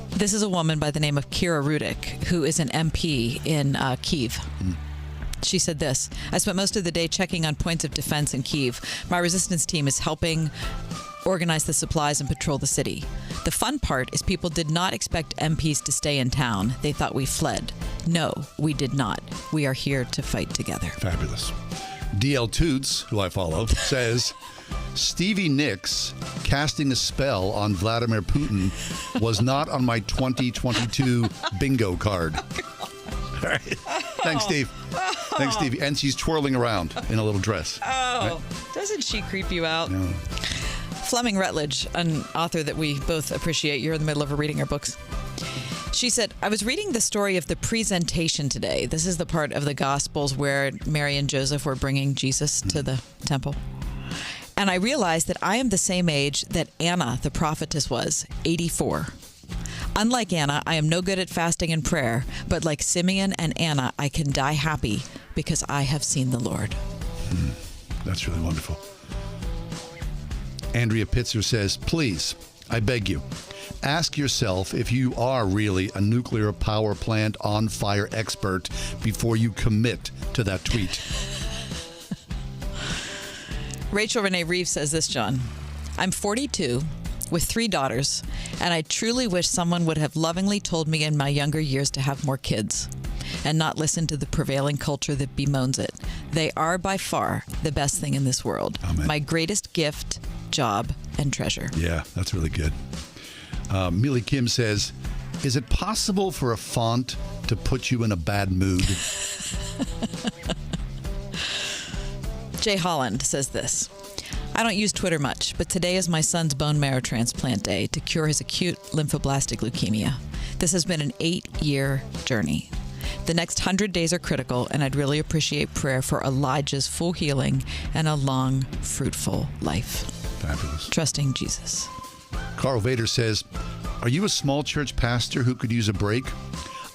This is a woman by the name of Kira Rudik, who is an MP in Kyiv. She said this: I spent most of the day checking on points of defense in Kyiv. My resistance team is helping organize the supplies and patrol the city. The fun part is people did not expect MPs to stay in town. They thought we fled. No, we did not. We are here to fight together. Fabulous. DL Toots, who I follow, says, Stevie Nicks casting a spell on Vladimir Putin was not on my 2022 bingo card. All right. Thanks, Steve. Thanks, Stevie. And she's twirling around in a little dress. Oh, doesn't she creep you out? No. Fleming Rutledge, an author that we both appreciate. You're in the middle of reading her books. She said, I was reading the story of the presentation today. This is the part of the Gospels where Mary and Joseph were bringing Jesus to the temple. And I realized that I am the same age that Anna, the prophetess, was, 84. Unlike Anna, I am no good at fasting and prayer, but like Simeon and Anna, I can die happy because I have seen the Lord. That's really wonderful. Andrea Pitzer says, please, I beg you, ask yourself if you are really a nuclear power plant on fire expert before you commit to that tweet. Rachel Renee Reeves says this, John. I'm 42 with 3 daughters, and I truly wish someone would have lovingly told me in my younger years to have more kids and not listen to the prevailing culture that bemoans it. They are by far the best thing in this world. Amen. My greatest gift, job, and treasure. Yeah, that's really good. Millie Kim says, is it possible for a font to put you in a bad mood? Jay Holland says this. I don't use Twitter much, but today is my son's bone marrow transplant day to cure his acute lymphoblastic leukemia. This has been an 8-year journey. The next 100 days are critical, and I'd really appreciate prayer for Elijah's full healing and a long, fruitful life. Fabulous. Trusting Jesus. Carl Vader says, are you a small church pastor who could use a break?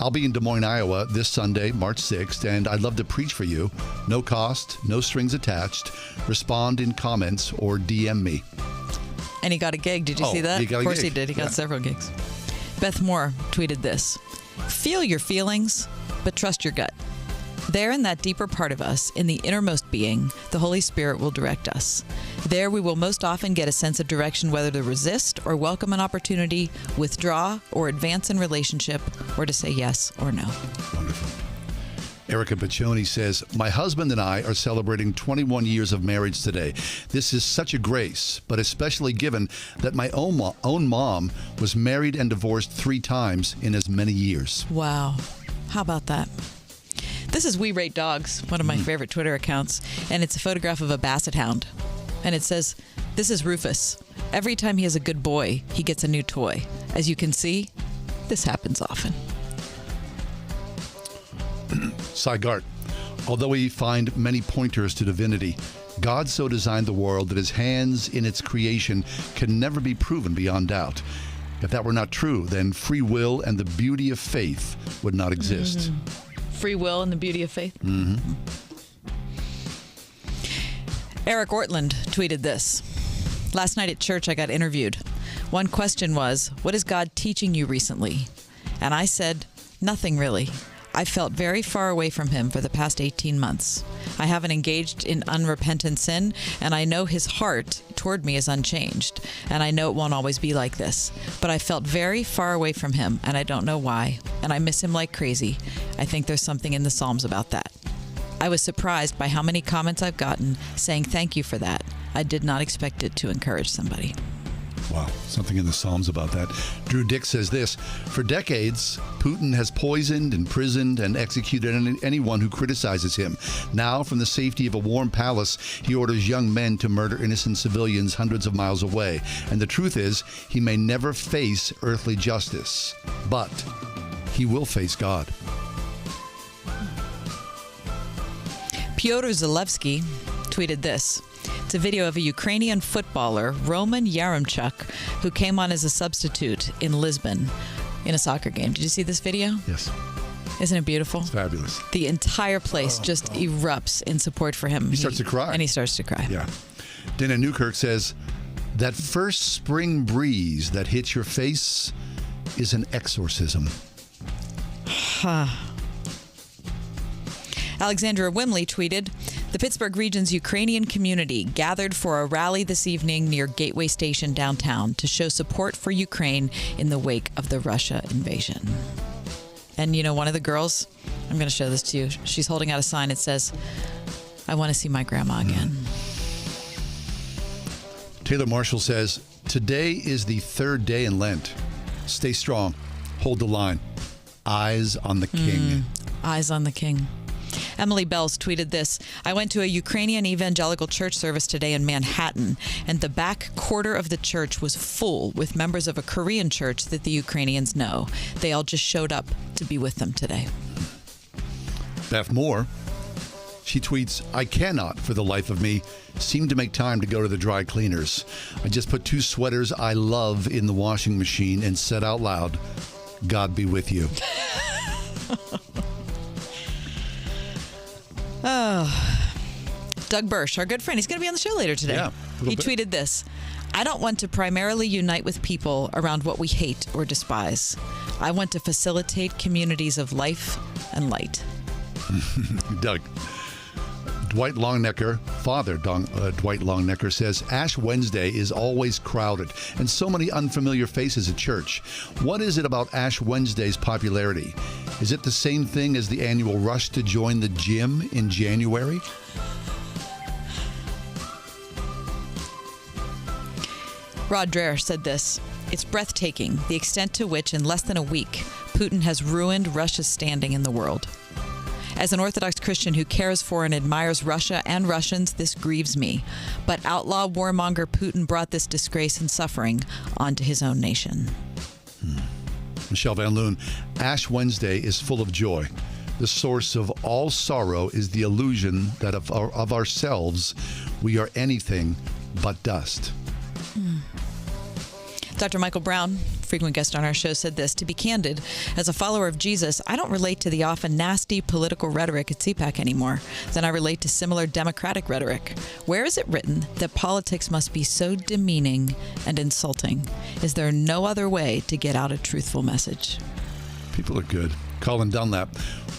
I'll be in Des Moines, Iowa this Sunday, March 6th, and I'd love to preach for you. No cost, no strings attached. Respond in comments or DM me. And he got a gig. Did you see that? He got a of course gig. he did. He got several gigs. Beth Moore tweeted this. Feel your feelings, but trust your gut. There in that deeper part of us, in the innermost being, the Holy Spirit will direct us. There we will most often get a sense of direction whether to resist or welcome an opportunity, withdraw or advance in relationship, or to say yes or no. Wonderful. Erica Piccioni says, my husband and I are celebrating 21 years of marriage today. This is such a grace, but especially given that my own mom was married and divorced 3 times in as many years. Wow. How about that? This is We Rate Dogs, one of my favorite Twitter accounts, and it's a photograph of a basset hound. And it says, this is Rufus. Every time he has a good boy, he gets a new toy. As you can see, this happens often. Cy Gart, although we find many pointers to divinity, God so designed the world that his hands in its creation can never be proven beyond doubt. If that were not true, then free will and the beauty of faith would not exist. Free will and the beauty of faith. Mm-hmm. Eric Ortland tweeted this. Last night at church, I got interviewed. One question was, what is God teaching you recently? And I said, nothing really. I felt very far away from him for the past 18 months. I haven't engaged in unrepentant sin, and I know his heart toward me is unchanged, and I know it won't always be like this. But I felt very far away from him, and I don't know why, and I miss him like crazy. I think there's something in the Psalms about that. I was surprised by how many comments I've gotten saying thank you for that. I did not expect it to encourage somebody. Wow, something in the Psalms about that. Drew Dick says this: for decades, Putin has poisoned, imprisoned, and executed anyone who criticizes him. Now, from the safety of a warm palace, he orders young men to murder innocent civilians hundreds of miles away. And the truth is, he may never face earthly justice, but he will face God. Pyotr Zalewski tweeted this. It's a video of a Ukrainian footballer, Roman Yaremchuk, who came on as a substitute in Lisbon in a soccer game. Did you see this video? Yes. Isn't it beautiful? It's fabulous. The entire place just erupts in support for him. He starts to cry. And he starts to cry. Yeah. Dana Newkirk says, that first spring breeze that hits your face is an exorcism. Alexandra Wimley tweeted, the Pittsburgh region's Ukrainian community gathered for a rally this evening near Gateway Station downtown to show support for Ukraine in the wake of the Russia invasion. And you know, one of the girls, I'm going to show this to you. She's holding out a sign. It says, I want to see my grandma again. Taylor Marshall says, today is the third day in Lent. Stay strong. Hold the line. Eyes on the King. Eyes on the King. Emily Bells tweeted this. I went to a Ukrainian evangelical church service today in Manhattan, and the back quarter of the church was full with members of a Korean church that the Ukrainians know. They all just showed up to be with them today. Beth Moore, she tweets, I cannot, for the life of me, seem to make time to go to the dry cleaners. I just put 2 sweaters I love in the washing machine and said out loud, God be with you. Oh, Doug Birch, our good friend, he's going to be on the show later today. Yeah, he tweeted this. I don't want to primarily unite with people around what we hate or despise. I want to facilitate communities of life and light. Doug. Dwight Longnecker, Father Dwight Longnecker says, Ash Wednesday is always crowded and so many unfamiliar faces at church. What is it about Ash Wednesday's popularity? Is it the same thing as the annual rush to join the gym in January? Rod Dreher said this. It's breathtaking, the extent to which in less than a week, Putin has ruined Russia's standing in the world. As an Orthodox Christian who cares for and admires Russia and Russians, this grieves me. But outlaw warmonger Putin brought this disgrace and suffering onto his own nation. Michelle Van Loon, Ash Wednesday is full of joy. The source of all sorrow is the illusion that of ourselves we are anything but dust. Dr. Michael Brown, frequent guest on our show, said this. To be candid, as a follower of Jesus, I don't relate to the often nasty political rhetoric at CPAC anymore than I relate to similar democratic rhetoric. Where is it written that politics must be so demeaning and insulting? Is there no other way to get out a truthful message? People are good. Colin Dunlap.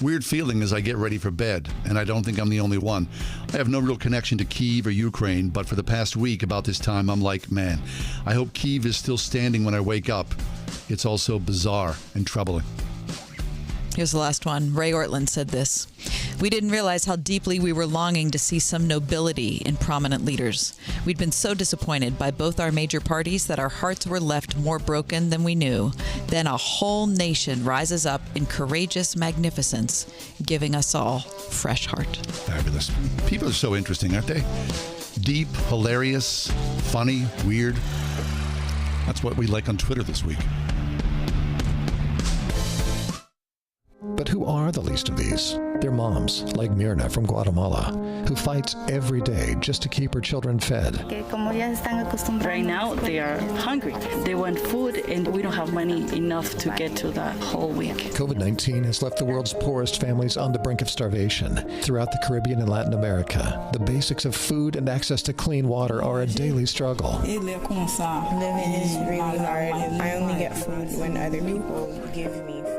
Weird feeling as I get ready for bed, and I don't think I'm the only one. I have no real connection to Kyiv or Ukraine, but for the past week about this time, I'm like, man, I hope Kyiv is still standing when I wake up. It's also bizarre and troubling. Here's the last one. Ray Ortland said this. We didn't realize how deeply we were longing to see some nobility in prominent leaders. We'd been so disappointed by both our major parties that our hearts were left more broken than we knew. Then a whole nation rises up in courageous magnificence, giving us all fresh heart. Fabulous. People are so interesting, aren't they? Deep, hilarious, funny, weird. That's what we like on Twitter this week. But who are the least of these? They're moms, like Mirna from Guatemala, who fights every day just to keep her children fed. Right now, they are hungry. They want food, and we don't have money enough to get to the whole week. COVID-19 has left the world's poorest families on the brink of starvation. Throughout the Caribbean and Latin America, the basics of food and access to clean water are a daily struggle. Living is really hard. I only get food when other people give me food.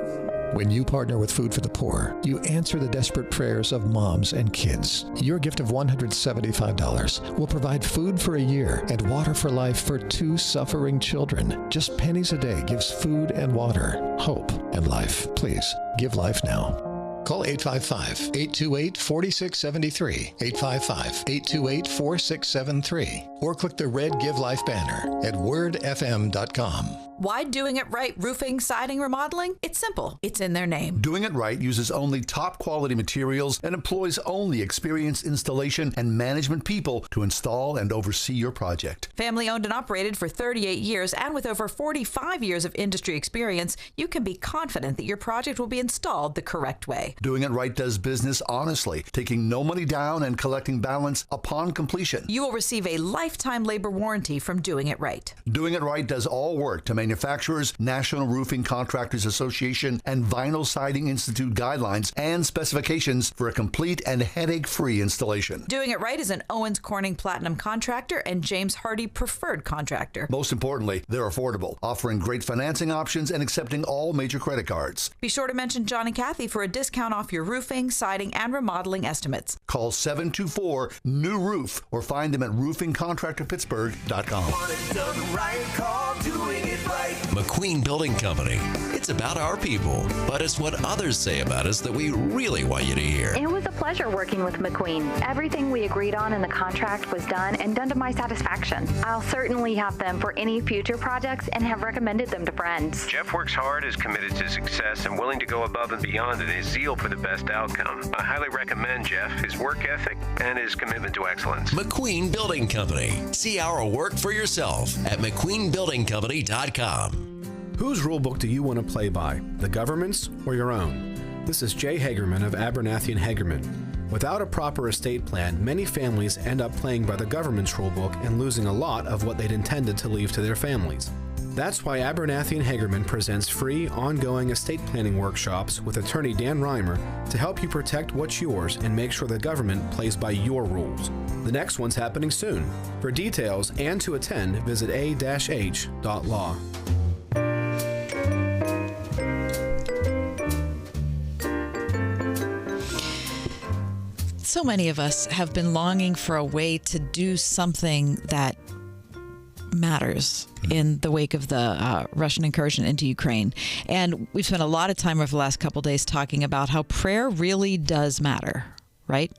When you partner with Food for the Poor, you answer the desperate prayers of moms and kids. Your gift of $175 will provide food for a year and water for life for 2 suffering children. Just pennies a day gives food and water, hope and life. Please, give life now. Call 855-828-4673, 855-828-4673, or click the red Give Life banner at wordfm.com. Why Doing It Right Roofing, Siding, Remodeling? It's simple. It's in their name. Doing It Right uses only top quality materials and employs only experienced installation and management people to install and oversee your project. Family owned and operated for 38 years, and with over 45 years of industry experience, you can be confident that your project will be installed the correct way. Doing It Right does business honestly, taking no money down and collecting balance upon completion. You will receive a lifetime labor warranty from Doing It Right. Doing It Right does all work to Manufacturers, National Roofing Contractors Association, and Vinyl Siding Institute guidelines and specifications for a complete and headache-free installation. Doing It Right is an Owens Corning Platinum contractor and James Hardy preferred contractor. Most importantly, they're affordable, offering great financing options and accepting all major credit cards. Be sure to mention John and Kathy for a discount off your roofing, siding, and remodeling estimates. Call 724-NEW-ROOF or find them at roofingcontractorpittsburgh.com. Want it done right, call Doing It Right. McQueen Building Company. It's about our people, but it's what others say about us that we really want you to hear. It was a pleasure working with McQueen. Everything we agreed on in the contract was done and done to my satisfaction. I'll certainly have them for any future projects and have recommended them to friends. Jeff works hard, is committed to success, and willing to go above and beyond in his zeal for the best outcome. I highly recommend Jeff, his work ethic, and his commitment to excellence. McQueen Building Company. See our work for yourself at McQueenBuildingCompany.com. Whose rulebook do you want to play by, the government's or your own? This is Jay Hagerman of Abernathy and Hagerman. Without a proper estate plan, many families end up playing by the government's rulebook and losing a lot of what they'd intended to leave to their families. That's why Abernathy and Hagerman presents free, ongoing estate planning workshops with attorney Dan Reimer to help you protect what's yours and make sure the government plays by your rules. The next one's happening soon. For details and to attend, visit a-h.law. So many of us have been longing for a way to do something that matters in the wake of the Russian incursion into Ukraine. And we've spent a lot of time over the last couple of days talking about how prayer really does matter, right?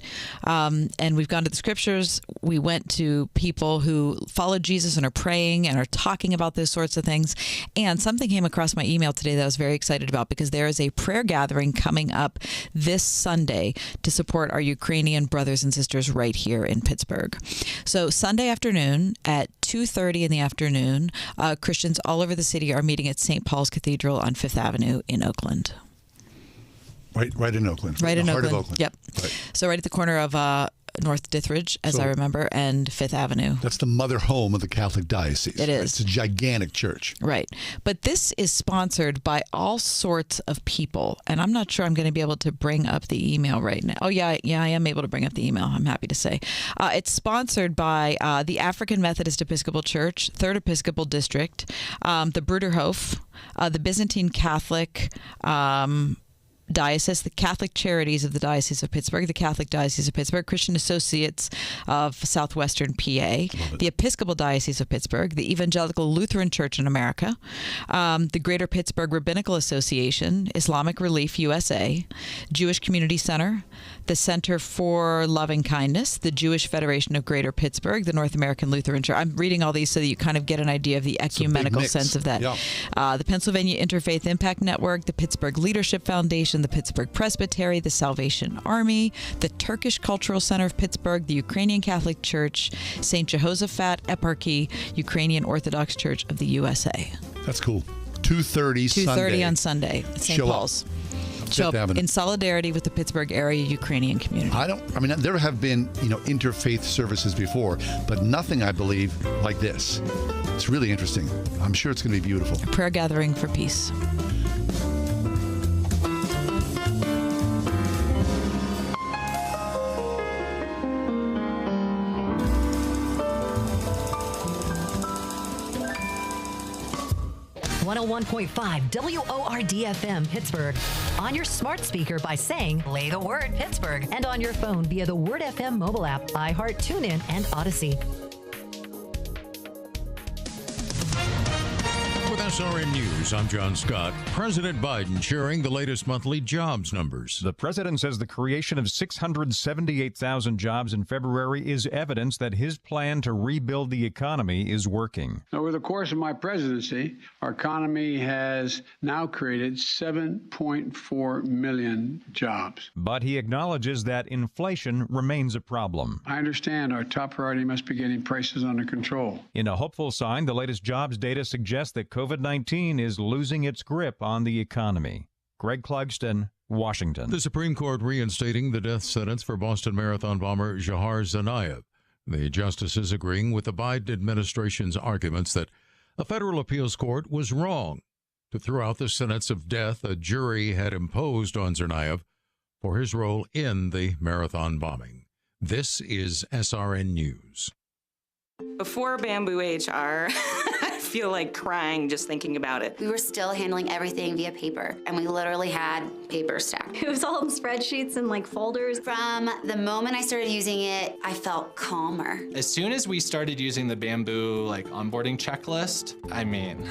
And we've gone to the scriptures. We went to people who followed Jesus and are praying and are talking about those sorts of things. And something came across my email today that I was very excited about, because there is a prayer gathering coming up this Sunday to support our Ukrainian brothers and sisters right here in Pittsburgh. So Sunday afternoon at 2:30 in the afternoon, Christians all over the city are meeting at St. Paul's Cathedral on 5th Avenue in Oakland. Right in Oakland. Right in the heart Oakland. of Oakland. Yep. Right. So right at the corner of North Dithridge, as I remember, and 5th Avenue. That's the mother home of the Catholic Diocese. It is. Right? It's a gigantic church. Right. But this is sponsored by all sorts of people. And I'm not sure I'm going to be able to bring up the email right now. Oh, yeah, I am able to bring up the email. I'm happy to say. It's sponsored by the African Methodist Episcopal Church, 3rd Episcopal District, the Bruderhof, the Byzantine Catholic Diocese, the Catholic Charities of the Diocese of Pittsburgh, the Catholic Diocese of Pittsburgh, Christian Associates of Southwestern PA, the Episcopal Diocese of Pittsburgh, the Evangelical Lutheran Church in America, the Greater Pittsburgh Rabbinical Association, Islamic Relief USA, Jewish Community Center, the Center for Loving Kindness, the Jewish Federation of Greater Pittsburgh, the North American Lutheran Church. I'm reading all these so that you kind of get an idea of the ecumenical sense of that. Yeah. The Pennsylvania Interfaith Impact Network, the Pittsburgh Leadership Foundation, the Pittsburgh Presbytery, the Salvation Army, the Turkish Cultural Center of Pittsburgh, the Ukrainian Catholic Church, St. Jehoshaphat Eparchy, Ukrainian Orthodox Church of the USA. That's cool. 2:30 Sunday. 2:30 on Sunday at St. Show Paul's. Up. Show up Avenue. in solidarity with the Pittsburgh area Ukrainian community. There have been, interfaith services before, but nothing, I believe, like this. It's really interesting. I'm sure it's going to be beautiful. A prayer gathering for peace. WORD-FM Pittsburgh. On your smart speaker by saying, play the word Pittsburgh. And on your phone via the Word FM mobile app, iHeart, TuneIn, and Odyssey. With our SRN News, I'm John Scott. President Biden sharing the latest monthly jobs numbers. The president says the creation of 678,000 jobs in February is evidence that his plan to rebuild the economy is working. Over the course of my presidency, our economy has now created 7.4 million jobs. But he acknowledges that inflation remains a problem. I understand our top priority must be getting prices under control. In a hopeful sign, the latest jobs data suggests that COVID-19 is losing its grip on the economy. Greg Clugston, Washington. The Supreme Court reinstating the death sentence for Boston Marathon bomber Jahar Tsarnaev. The justices agreeing with the Biden administration's arguments that a federal appeals court was wrong to throw out the sentence of death a jury had imposed on Tsarnaev for his role in the marathon bombing. This is SRN News. Before Bamboo HR, I feel like crying just thinking about it. We were still handling everything via paper, and we literally had paper stacked. It was all in spreadsheets and like folders. From the moment I started using it, I felt calmer. As soon as we started using the Bamboo onboarding checklist, I mean,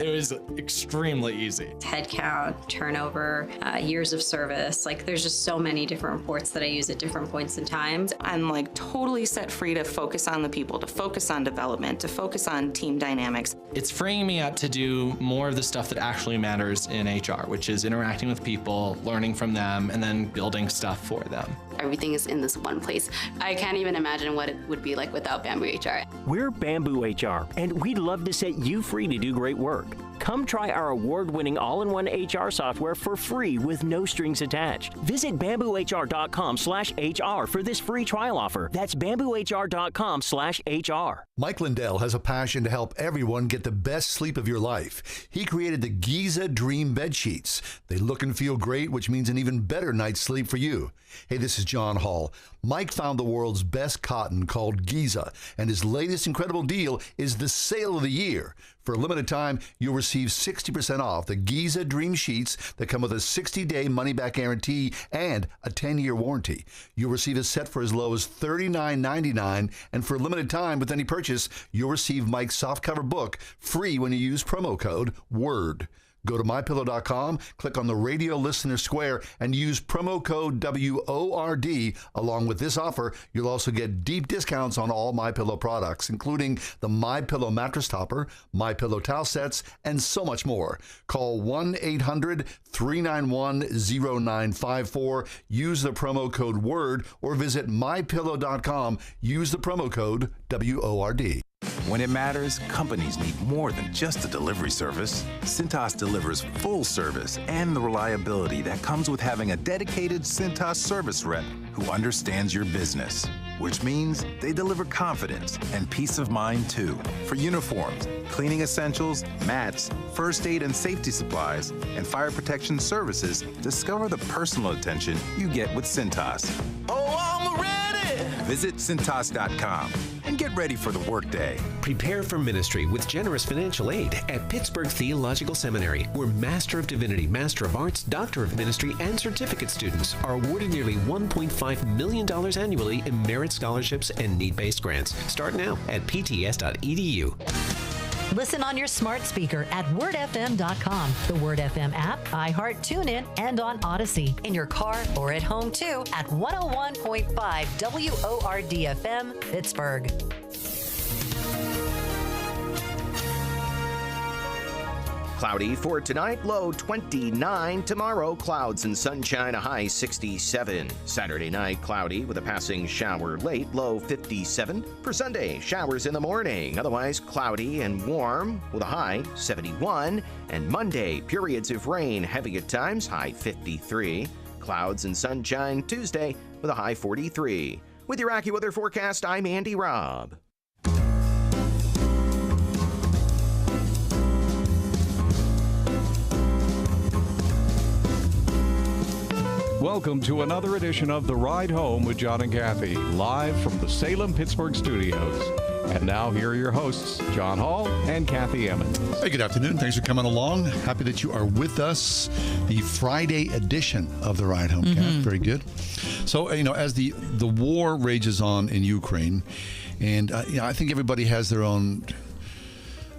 it was extremely easy. Head count, turnover, years of service. There's just so many different reports that I use at different points in time. I'm totally set free to focus on the people, to focus on development, to focus on team dynamics. It's freeing me up to do more of the stuff that actually matters in HR, which is interacting with people, learning from them, and then building stuff for them. Everything is in this one place. I can't even imagine what it would be like without Bamboo HR. We're Bamboo HR, and we'd love to set you free to do great work. Come try our award-winning all-in-one HR software for free with no strings attached. Visit bamboohr.com/HR for this free trial offer. That's bamboohr.com/HR. Mike Lindell has a passion to help everyone get the best sleep of your life. He created the Giza Dream Bed Sheets. They look and feel great, which means an even better night's sleep for you. Hey, this is John Hall. Mike found the world's best cotton called Giza, and his latest incredible deal is the sale of the year. For a limited time, you'll receive 60% off the Giza Dream Sheets that come with a 60-day money-back guarantee and a 10-year warranty. You'll receive a set for as low as $39.99, and for a limited time with any purchase, you'll receive Mike's softcover book free when you use promo code WORD. Go to MyPillow.com, click on the radio listener square, and use promo code WORD. Along with this offer, you'll also get deep discounts on all MyPillow products, including the MyPillow mattress topper, MyPillow towel sets, and so much more. Call 1-800-391-0954, use the promo code WORD, or visit MyPillow.com, use the promo code WORD. When it matters, companies need more than just a delivery service. Cintas delivers full service and the reliability that comes with having a dedicated Cintas service rep who understands your business, which means they deliver confidence and peace of mind too. For uniforms, cleaning essentials, mats, first aid and safety supplies, and fire protection services, discover the personal attention you get with Cintas. Oh, I'm ready! Visit Cintas.com and get ready for the workday. Prepare for ministry with generous financial aid at Pittsburgh Theological Seminary, where Master of Divinity, Master of Arts, Doctor of Ministry, and certificate students are awarded nearly $1.5 million annually in merit scholarships and need-based grants. Start now at pts.edu. Listen on your smart speaker at wordfm.com, the Word FM app, iHeart, TuneIn, and on Odyssey. In your car or at home, too, at 101.5 WORD FM, Pittsburgh. Cloudy for tonight, low 29. Tomorrow, clouds and sunshine, a high 67. Saturday night, cloudy with a passing shower late, low 57. For Sunday, showers in the morning, otherwise cloudy and warm with a high 71. And Monday, periods of rain, heavy at times, high 53. Clouds and sunshine Tuesday with a high 43. With your AccuWeather forecast, I'm Andy Robb. Welcome to another edition of The Ride Home with John and Kathy, live from the Salem-Pittsburgh studios. And now here are your hosts, John Hall and Kathy Emmons. Hey, good afternoon. Thanks for coming along. Happy that you are with us. The Friday edition of The Ride Home, Kath. Very good. So, as the war rages on in Ukraine, and I think everybody has their own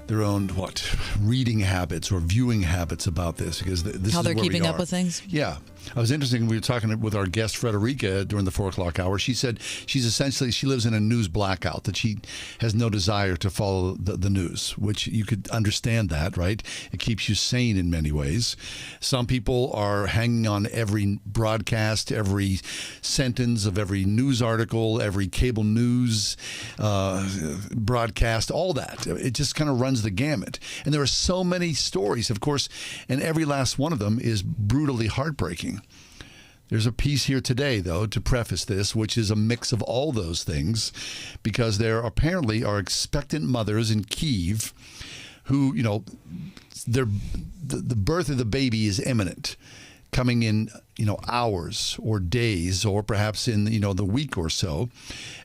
reading habits or viewing habits about this, because this How is they're where we keeping up are. with things? Yeah. I was interesting. We were talking with our guest, Frederica, during the 4 o'clock hour. She said she lives in a news blackout, that she has no desire to follow the news, which you could understand that, right? It keeps you sane in many ways. Some people are hanging on every broadcast, every sentence of every news article, every cable news broadcast, all that. It just kind of runs the gamut. And there are so many stories, of course, and every last one of them is brutally heartbreaking. There's a piece here today, though, to preface this, which is a mix of all those things, because there apparently are expectant mothers in Kyiv who, the birth of the baby is imminent, coming in, hours or days, or perhaps in, the week or so.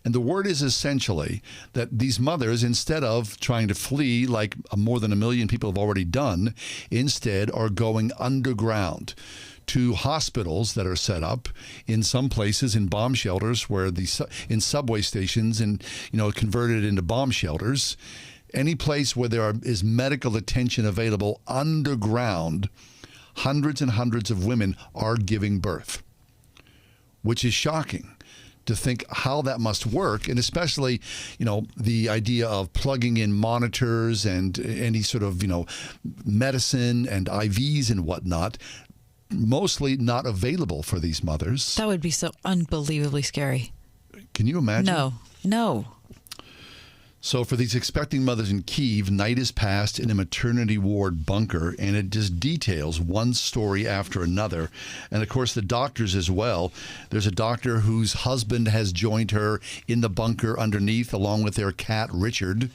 And the word is essentially that these mothers, instead of trying to flee like more than 1 million people have already done, instead are going underground to hospitals that are set up in some places, in bomb shelters, in subway stations, and converted into bomb shelters. Any place where there is medical attention available underground, hundreds and hundreds of women are giving birth, which is shocking to think how that must work. And especially, the idea of plugging in monitors and any sort of, medicine and IVs and whatnot, mostly not available for these mothers. That would be so unbelievably scary. Can you imagine? No. So for these expecting mothers in Kyiv, night is passed in a maternity ward bunker, and it just details one story after another. And of course, the doctors as well. There's a doctor whose husband has joined her in the bunker underneath, along with their cat, Richard.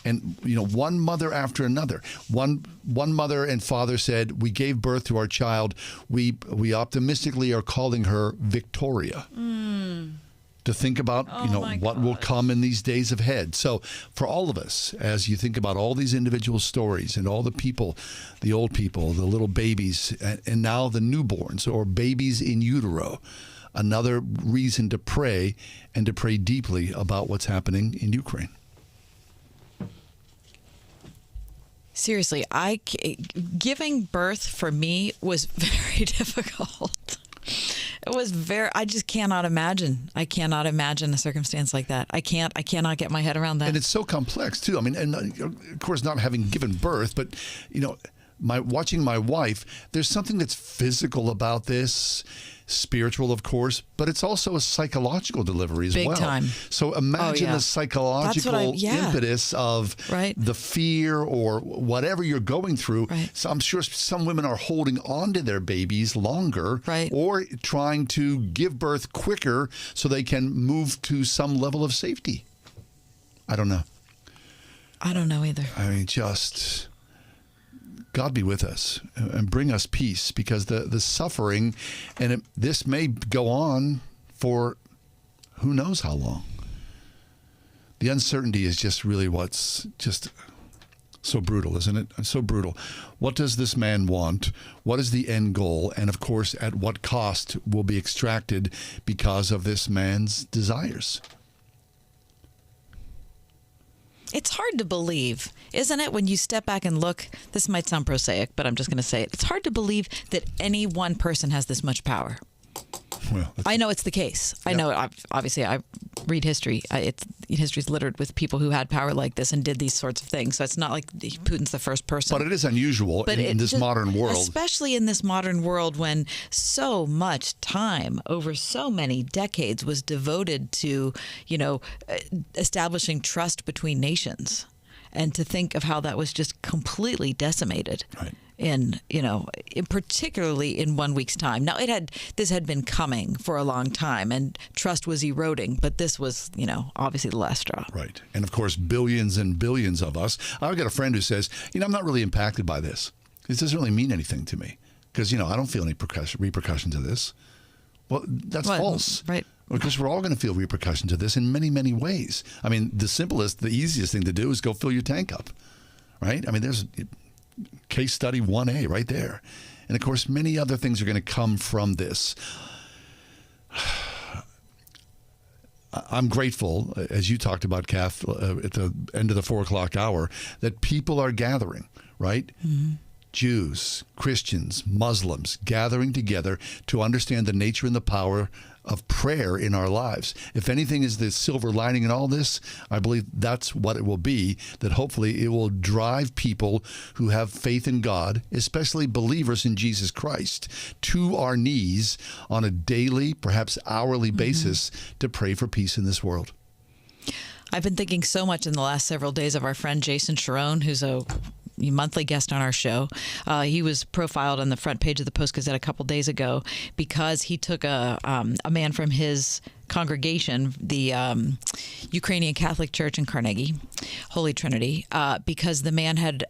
And, one mother after another. One mother and father said, we gave birth to our child. We optimistically are calling her Victoria. To think about, what will come in these days ahead. So for all of us, as you think about all these individual stories and all the people, the old people, the little babies, and now the newborns or babies in utero, another reason to pray, and to pray deeply about what's happening in Ukraine. Seriously, giving birth for me was very difficult. It was I just cannot imagine. I cannot imagine a circumstance like that. I cannot get my head around that. And it's so complex too. I mean, and of course, not having given birth, but watching my wife, there's something that's physical about this, spiritual, of course, but it's also a psychological delivery as Big well. time. So imagine the psychological impetus of the fear or whatever you're going through. Right. So I'm sure some women are holding on to their babies longer, or trying to give birth quicker so they can move to some level of safety. I don't know. I don't know either. I mean, just God be with us and bring us peace, because the suffering, and this may go on for who knows how long. The uncertainty is just really what's just so brutal, isn't it? So brutal. What does this man want? What is the end goal? And of course, at what cost will be extracted because of this man's desires? It's hard to believe, isn't it, when you step back and look? This might sound prosaic, but I'm just going to say it. It's hard to believe that any one person has this much power. Well, I know it's the case. I know, obviously, I read history. History's littered with people who had power like this and did these sorts of things. So it's not like Putin's the first person. But it is unusual in this modern world. Especially in this modern world when so much time over so many decades was devoted to, establishing trust between nations. And to think of how that was just completely decimated. Right. Particularly in 1 week's time. Now, this had been coming for a long time, and trust was eroding, but this was, obviously the last straw. Right. And of course, billions and billions of us. I've got a friend who says, I'm not really impacted by this. This doesn't really mean anything to me because, I don't feel any repercussions of this. Well, that's false. Right. Because we're all going to feel repercussions of this in many, many ways. I mean, the easiest thing to do is go fill your tank up, right? I mean, there's case study 1A right there. And of course, many other things are going to come from this. I'm grateful, as you talked about, Kath, at the end of the 4 o'clock hour, that people are gathering, right? Mm-hmm. Jews, Christians, Muslims gathering together to understand the nature and the power of prayer in our lives. If anything is the silver lining in all this, I believe that's what it will be, that hopefully it will drive people who have faith in God, especially believers in Jesus Christ, to our knees on a daily, perhaps hourly basis to pray for peace in this world. I've been thinking so much in the last several days of our friend Jason Sharon, who's a monthly guest on our show. He was profiled on the front page of the Post-Gazette a couple days ago because he took a man from his congregation, the Ukrainian Catholic Church in Carnegie, Holy Trinity, because the man had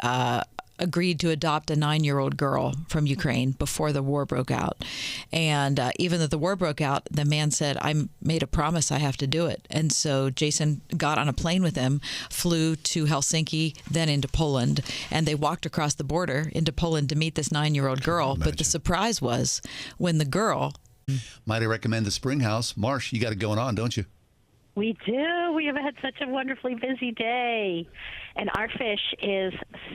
agreed to adopt a 9-year-old girl from Ukraine before the war broke out. And even though the war broke out, the man said, I made a promise, I have to do it. And so Jason got on a plane with him, flew to Helsinki, then into Poland, and they walked across the border into Poland to meet this 9-year-old girl. But the surprise was when the girl... Might I recommend the Spring House? Marsh, you got it going on, don't you? We do. We have had such a wonderfully busy day. And our fish is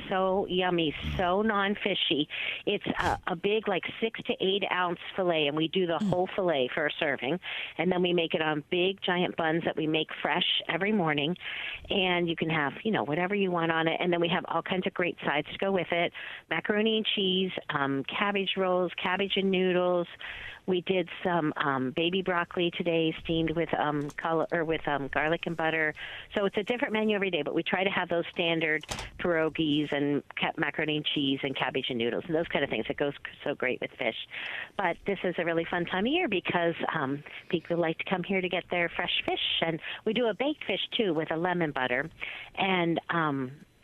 so yummy, so non-fishy. It's a big, like 6 to 8 ounce fillet, and we do the whole fillet for a serving. And then we make it on big, giant buns that we make fresh every morning. And you can have, whatever you want on it. And then we have all kinds of great sides to go with it. Macaroni and cheese, cabbage rolls, cabbage and noodles. We did some baby broccoli today, steamed with garlic and butter. So it's a different menu every day, but we try to have those standard pierogies and macaroni and cheese and cabbage and noodles and those kind of things. It goes so great with fish. But this is a really fun time of year because people like to come here to get their fresh fish. And we do a baked fish, too, with a lemon butter. And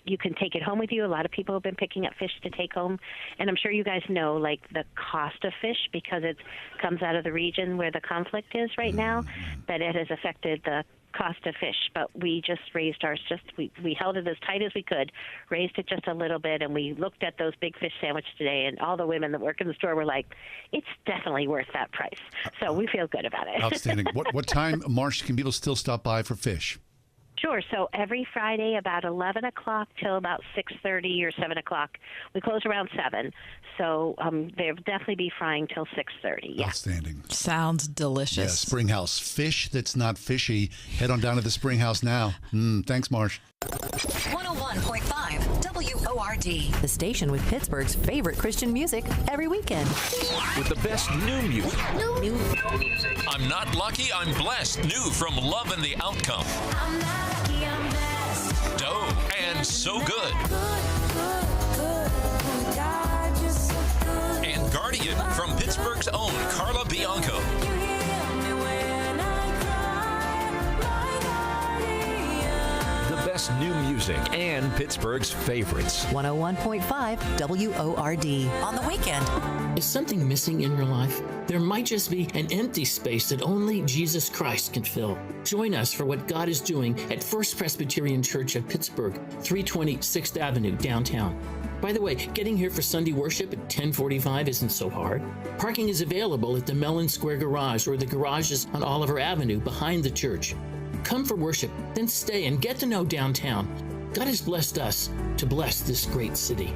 you can take it home with you. A lot of people have been picking up fish to take home. And I'm sure you guys know, like, the cost of fish because it comes out of the region where the conflict is right now, that it has affected the cost of fish. But we just raised ours we held it as tight as we could, raised it just a little bit, and we looked at those big fish sandwiches today, and all the women that work in the store were like, it's definitely worth that price. So we feel good about it. Outstanding. What time, Marsh, can people still stop by for fish? Sure. So every Friday about 11 o'clock till about 6:30 or 7 o'clock. We close around 7. So they'll definitely be frying till 6:30. Yeah. Outstanding. Sounds delicious. Yeah, Spring House. Fish that's not fishy. Head on down to the Spring House now. Thanks, Marsh. 101.5 WORD. The station with Pittsburgh's favorite Christian music every weekend. With the best new music. I'm not lucky, I'm blessed. New from Love and the Outcome. I'm not lucky, I'm blessed. Doe and So Good. God, you're so good. And Guardian from Pittsburgh's own Carla Bianco. Best new music and Pittsburgh's favorites. 101.5 WORD. On the weekend. Is something missing in your life? There might just be an empty space that only Jesus Christ can fill. Join us for what God is doing at First Presbyterian Church of Pittsburgh, 320 6th Avenue, downtown. By the way, getting here for Sunday worship at 10:45 isn't so hard. Parking is available at the Mellon Square Garage or the garages on Oliver Avenue behind the church. Come for worship, then stay and get to know downtown. God has blessed us to bless this great city.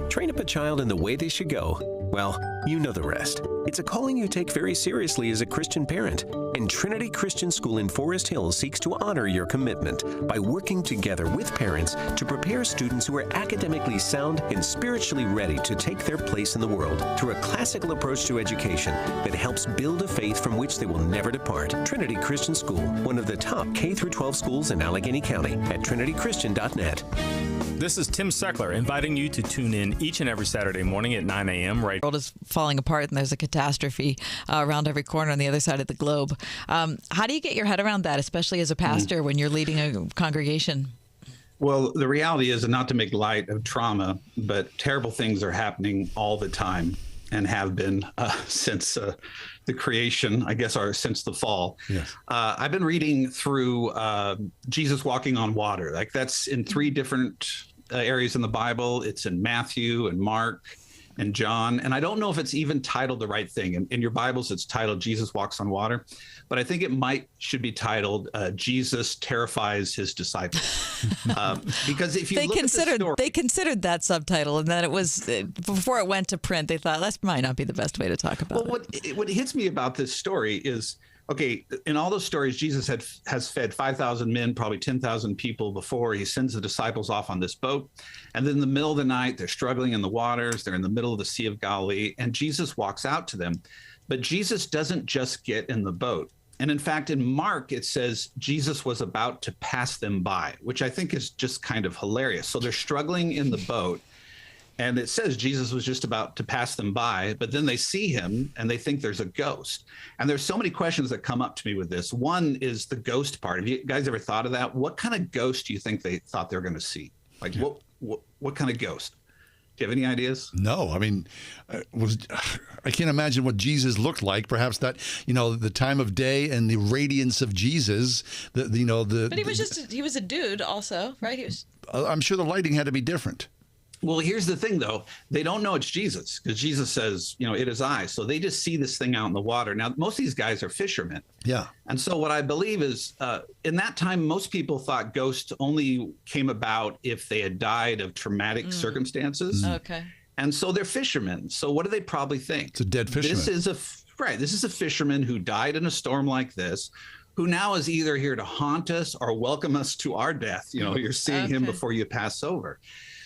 Train up a child in the way they should go. Well, you know the rest. It's a calling you take very seriously as a Christian parent. And Trinity Christian School in Forest Hills seeks to honor your commitment by working together with parents to prepare students who are academically sound and spiritually ready to take their place in the world through a classical approach to education that helps build a faith from which they will never depart. Trinity Christian School, one of the top K-12 schools in Allegheny County at trinitychristian.net. This is Tim Seckler inviting you to tune in each and every Saturday morning at 9 a.m. The world is falling apart and there's a catastrophe around every corner on the other side of the globe. How do you get your head around that, especially as a pastor when you're leading a congregation? Well, the reality is, not to make light of trauma, but terrible things are happening all the time and have been since the creation, I guess, or since the fall. Yes. I've been reading through Jesus walking on water. Like, that's in 3 different areas in the Bible. It's in Matthew and Mark in John. And I don't know if it's even titled the right thing. In your Bibles, it's titled Jesus Walks on Water. But I think it should be titled Jesus Terrifies His Disciples. Because if you look at the story, they considered that subtitle, and then it was, before it went to print, they thought that might not be the best way to talk about it. What hits me about this story is, okay, in all those stories, Jesus has fed 5,000 men, probably 10,000 people before. He sends the disciples off on this boat. And then in the middle of the night, they're struggling in the waters. They're in the middle of the Sea of Galilee, and Jesus walks out to them. But Jesus doesn't just get in the boat. And in fact, in Mark, it says Jesus was about to pass them by, which I think is just kind of hilarious. So they're struggling in the boat. And it says Jesus was just about to pass them by, but then they see him and they think there's a ghost. And there's so many questions that come up to me with this. One is the ghost part. Have you guys ever thought of that? What kind of ghost do you think they thought they were going to see? Like what kind of ghost? Do you have any ideas? No, I mean, I can't imagine what Jesus looked like. Perhaps that, the time of day and the radiance of Jesus. But he was he was a dude also, right? I'm sure the lighting had to be different. Well, here's the thing, though. They don't know it's Jesus because Jesus says, it is I. So they just see this thing out in the water. Now, most of these guys are fishermen. Yeah. And so what I believe is in that time, most people thought ghosts only came about if they had died of traumatic circumstances. Okay. And so they're fishermen. So what do they probably think? It's a dead fisherman. This is a fisherman who died in a storm like this, who now is either here to haunt us or welcome us to our death. You're seeing him before you pass over.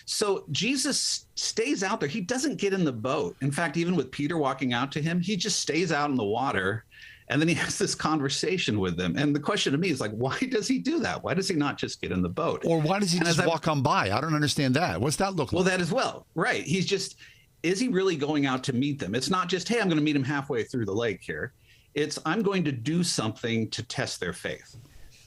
So Jesus stays out there. He doesn't get in the boat. In fact, even with Peter walking out to him, he just stays out in the water. And then he has this conversation with them. And the question to me is why does he do that? Why does he not just get in the boat? Or why does he just walk on by? I don't understand that. What's that look like? Well, that as well. Right. Is he really going out to meet them? It's not just, hey, I'm going to meet him halfway through the lake here. It's, I'm going to do something to test their faith.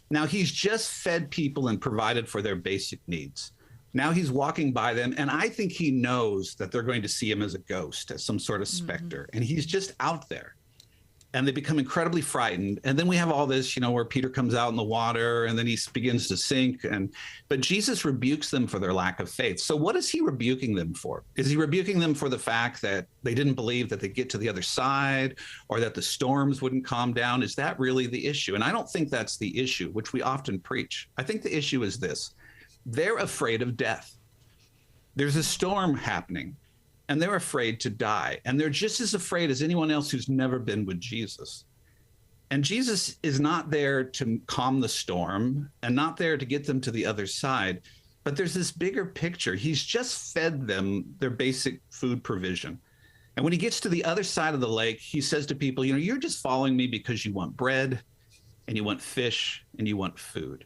Now, he's just fed people and provided for their basic needs. Now he's walking by them, and I think he knows that they're going to see him as a ghost, as some sort of specter, and he's just out there. And they become incredibly frightened. And then we have all this, where Peter comes out in the water, and then he begins to sink. But Jesus rebukes them for their lack of faith. So what is he rebuking them for? Is he rebuking them for the fact that they didn't believe that they'd get to the other side, or that the storms wouldn't calm down? Is that really the issue? And I don't think that's the issue, which we often preach. I think the issue is this. They're afraid of death. There's a storm happening, and they're afraid to die. And they're just as afraid as anyone else who's never been with Jesus. And Jesus is not there to calm the storm and not there to get them to the other side. But there's this bigger picture. He's just fed them their basic food provision. And when he gets to the other side of the lake, he says to people, you're just following me because you want bread and you want fish and you want food.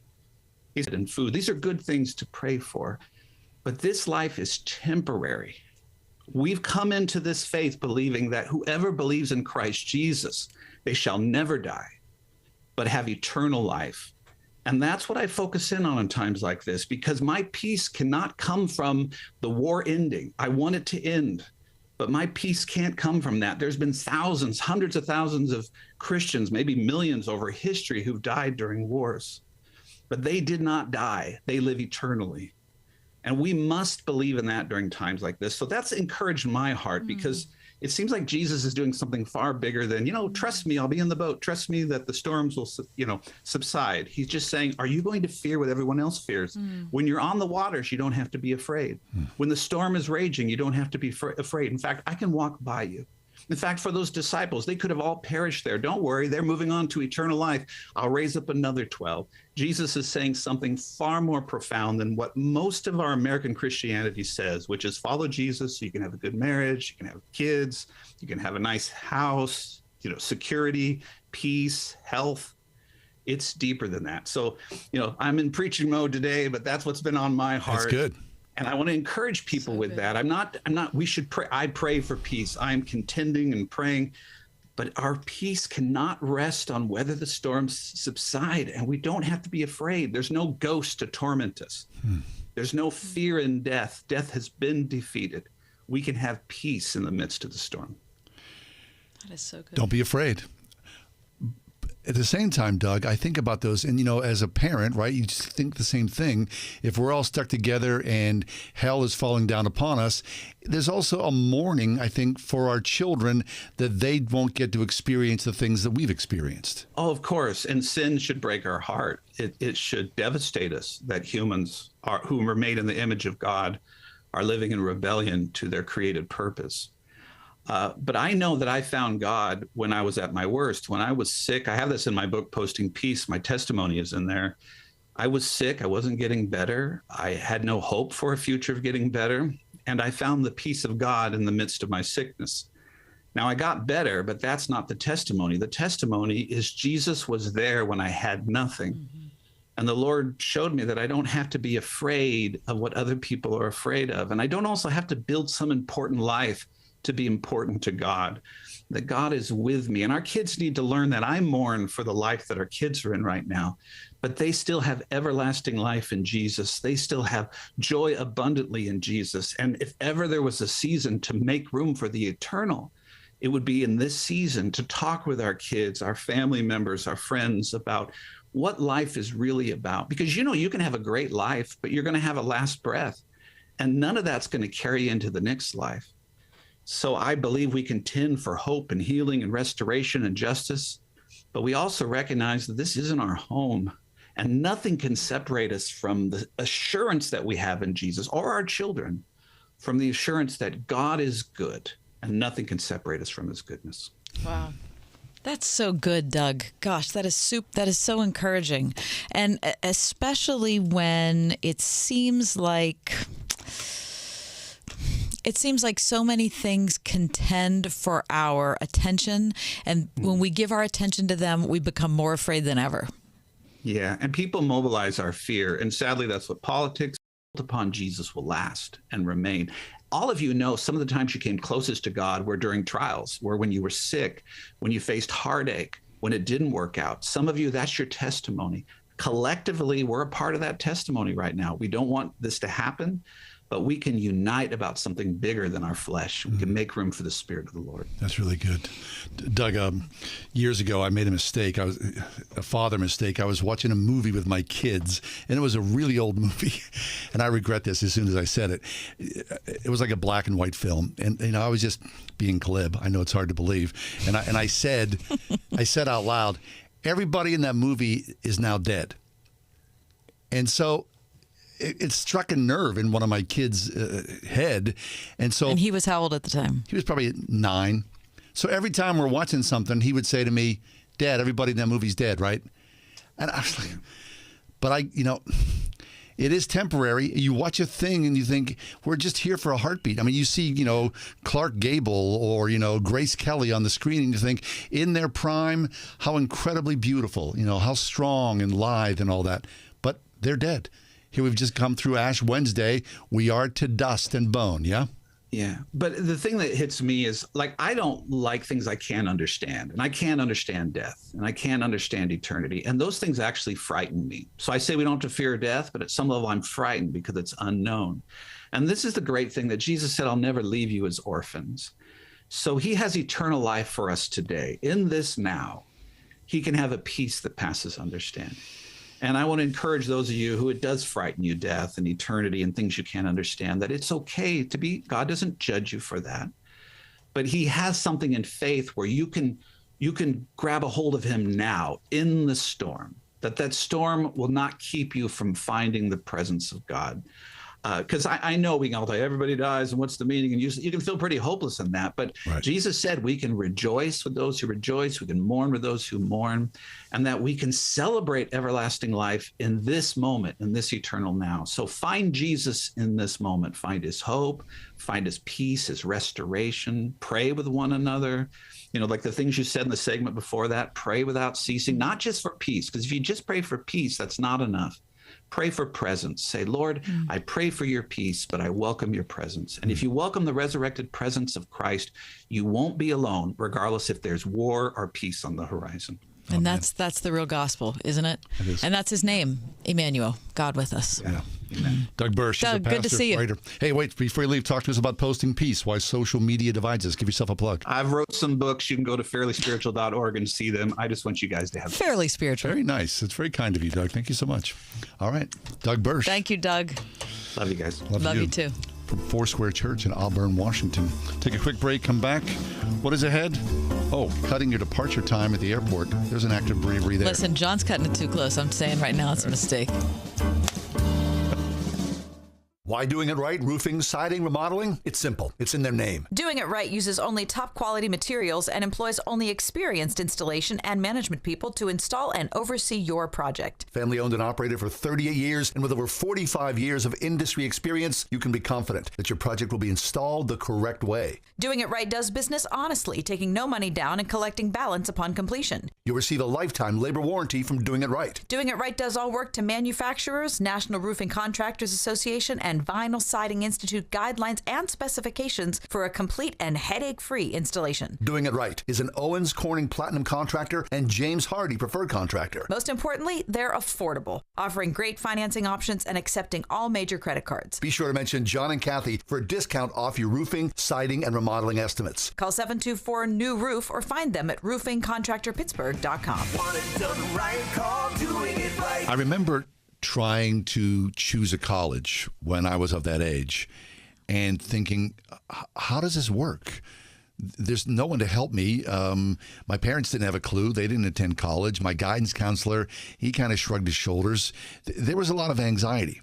He said, and food, these are good things to pray for, but this life is temporary. We've come into this faith believing that whoever believes in Christ Jesus, they shall never die, but have eternal life. And that's what I focus in on in times like this, because my peace cannot come from the war ending. I want it to end, but my peace can't come from that. There's been thousands, hundreds of thousands of Christians, maybe millions over history who've died during wars. But they did not die. They live eternally. And we must believe in that during times like this. So that's encouraged my heart because it seems like Jesus is doing something far bigger than, trust me, I'll be in the boat. Trust me that the storms will, subside. He's just saying, are you going to fear what everyone else fears? When you're on the waters, you don't have to be afraid. When the storm is raging, you don't have to be afraid. In fact, I can walk by you. In fact, for those disciples, they could have all perished there. Don't worry, they're moving on to eternal life. I'll raise up another 12. Jesus is saying something far more profound than what most of our American Christianity says, which is follow Jesus so you can have a good marriage, you can have kids, you can have a nice house, security, peace, health. It's deeper than that. So, I'm in preaching mode today, but that's what's been on my heart. That's good. And I want to encourage people with that. I'm not, we should pray. I pray for peace. I'm contending and praying, but our peace cannot rest on whether the storms subside, and we don't have to be afraid. There's no ghost to torment us. There's no fear in death. Death has been defeated. We can have peace in the midst of the storm. That is so good. Don't be afraid. at the same time, Doug, I think about those, and as a parent, right, you just think the same thing. If we're all stuck together and hell is falling down upon us, there's also a mourning, I think, for our children that they won't get to experience the things that we've experienced. Oh, of course. And sin should break our heart. It should devastate us that humans who are made in the image of God are living in rebellion to their created purpose. But I know that I found God when I was at my worst. When I was sick, I have this in my book, Posting Peace. My testimony is in there. I was sick. I wasn't getting better. I had no hope for a future of getting better. And I found the peace of God in the midst of my sickness. Now, I got better, but that's not the testimony. The testimony is Jesus was there when I had nothing. Mm-hmm. And the Lord showed me that I don't have to be afraid of what other people are afraid of. And I don't also have to build some important life to be important to God, that God is with me. And our kids need to learn that. I mourn for the life that our kids are in right now, but they still have everlasting life in Jesus. They still have joy abundantly in Jesus. And if ever there was a season to make room for the eternal, it would be in this season to talk with our kids, our family members, our friends about what life is really about. Because you can have a great life, but you're going to have a last breath. And none of that's going to carry into the next life. So I believe we contend for hope and healing and restoration and justice, but we also recognize that this isn't our home, and nothing can separate us from the assurance that we have in Jesus, or our children, from the assurance that God is good, and nothing can separate us from his goodness. Wow. That's so good, Doug. Gosh, that is so encouraging. And especially when it seems like so many things contend for our attention. And when we give our attention to them, we become more afraid than ever. Yeah, and people mobilize our fear. And sadly, that's what politics built upon Jesus will last and remain. All of you know some of the times you came closest to God were during trials, were when you were sick, when you faced heartache, when it didn't work out. Some of you, that's your testimony. Collectively, we're a part of that testimony right now. We don't want this to happen, but we can unite about something bigger than our flesh. We can make room for the Spirit of the Lord. That's really good. Doug, years ago, I made a mistake. I was a father mistake. I was watching a movie with my kids, and it was a really old movie. And I regret this as soon as I said it. It was like a black and white film. And I was just being glib. I know it's hard to believe. And I said out loud, everybody in that movie is now dead. And so it struck a nerve in one of my kids' head. And he was how old at the time? He was probably 9. So every time we're watching something, he would say to me, Dad, everybody in that movie's dead, right? And I was like, but it is temporary. You watch a thing and you think, we're just here for a heartbeat. I mean, you see, Clark Gable or, Grace Kelly on the screen, and you think, in their prime, how incredibly beautiful, how strong and lithe and all that. But they're dead. Here we've just come through Ash Wednesday. We are to dust and bone, yeah? Yeah. But the thing that hits me is, I don't like things I can't understand. And I can't understand death. And I can't understand eternity. And those things actually frighten me. So I say we don't have to fear death, but at some level I'm frightened because it's unknown. And this is the great thing that Jesus said, I'll never leave you as orphans. So he has eternal life for us today. In this now, he can have a peace that passes understanding. And I want to encourage those of you who it does frighten you, death and eternity and things you can't understand, that it's okay to be, God doesn't judge you for that. But he has something in faith where you can grab a hold of him now in the storm, that storm will not keep you from finding the presence of God. Because I know we can all say everybody dies and what's the meaning, and you can feel pretty hopeless in that. But right. Jesus said we can rejoice with those who rejoice, we can mourn with those who mourn, and that we can celebrate everlasting life in this moment, in this eternal now. So find Jesus in this moment, find his hope, find his peace, his restoration, pray with one another. Like the things you said in the segment before that, pray without ceasing, not just for peace, because if you just pray for peace, that's not enough. Pray for presence. Say, Lord, I pray for your peace, but I welcome your presence. And if you welcome the resurrected presence of Christ, you won't be alone, regardless if there's war or peace on the horizon. And that's the real gospel, isn't it? It is. And that's his name, Emmanuel, God with us. Yeah. Doug Burr, she's a Doug, pastor, good to see you. writer. Hey, wait, before you leave, talk to us about Posting Peace, why social media divides us. Give yourself a plug. I've wrote some books. You can go to fairlyspiritual.org and see them. I just want you guys to have them. Fairly spiritual. Very nice. It's very kind of you, Doug. Thank you so much. All right. Doug Burr. Thank you, Doug. Love you guys. Love you too. From Foursquare Church in Auburn, Washington. Take a quick break, come back. What is ahead? Oh, cutting your departure time at the airport. There's an act of bravery there. Listen, John's cutting it too close. I'm saying right now it's a mistake. Why doing it right? Roofing, siding, remodeling? It's simple. It's in their name. Doing it right uses only top quality materials and employs only experienced installation and management people to install and oversee your project. Family owned and operated for 38 years, and with over 45 years of industry experience, you can be confident that your project will be installed the correct way. Doing it right does business honestly, taking no money down and collecting balance upon completion. You'll receive a lifetime labor warranty from Doing It Right. Doing it right does all work to manufacturers, National Roofing Contractors Association, and Vinyl Siding Institute guidelines and specifications for a complete and headache-free installation. Doing It Right is an Owens Corning Platinum contractor and James Hardy preferred contractor. Most importantly, they're affordable, offering great financing options and accepting all major credit cards. Be sure to mention John and Kathy for a discount off your roofing, siding, and remodeling estimates. Call 724-NEW-ROOF or find them at roofingcontractorpittsburgh.com. Want it done right, call Doing It Right. I remember trying to choose a college when I was of that age and thinking, how does this work? There's no one to help me. My parents didn't have a clue. They didn't attend college. My guidance counselor, he kind of shrugged his shoulders. There was a lot of anxiety.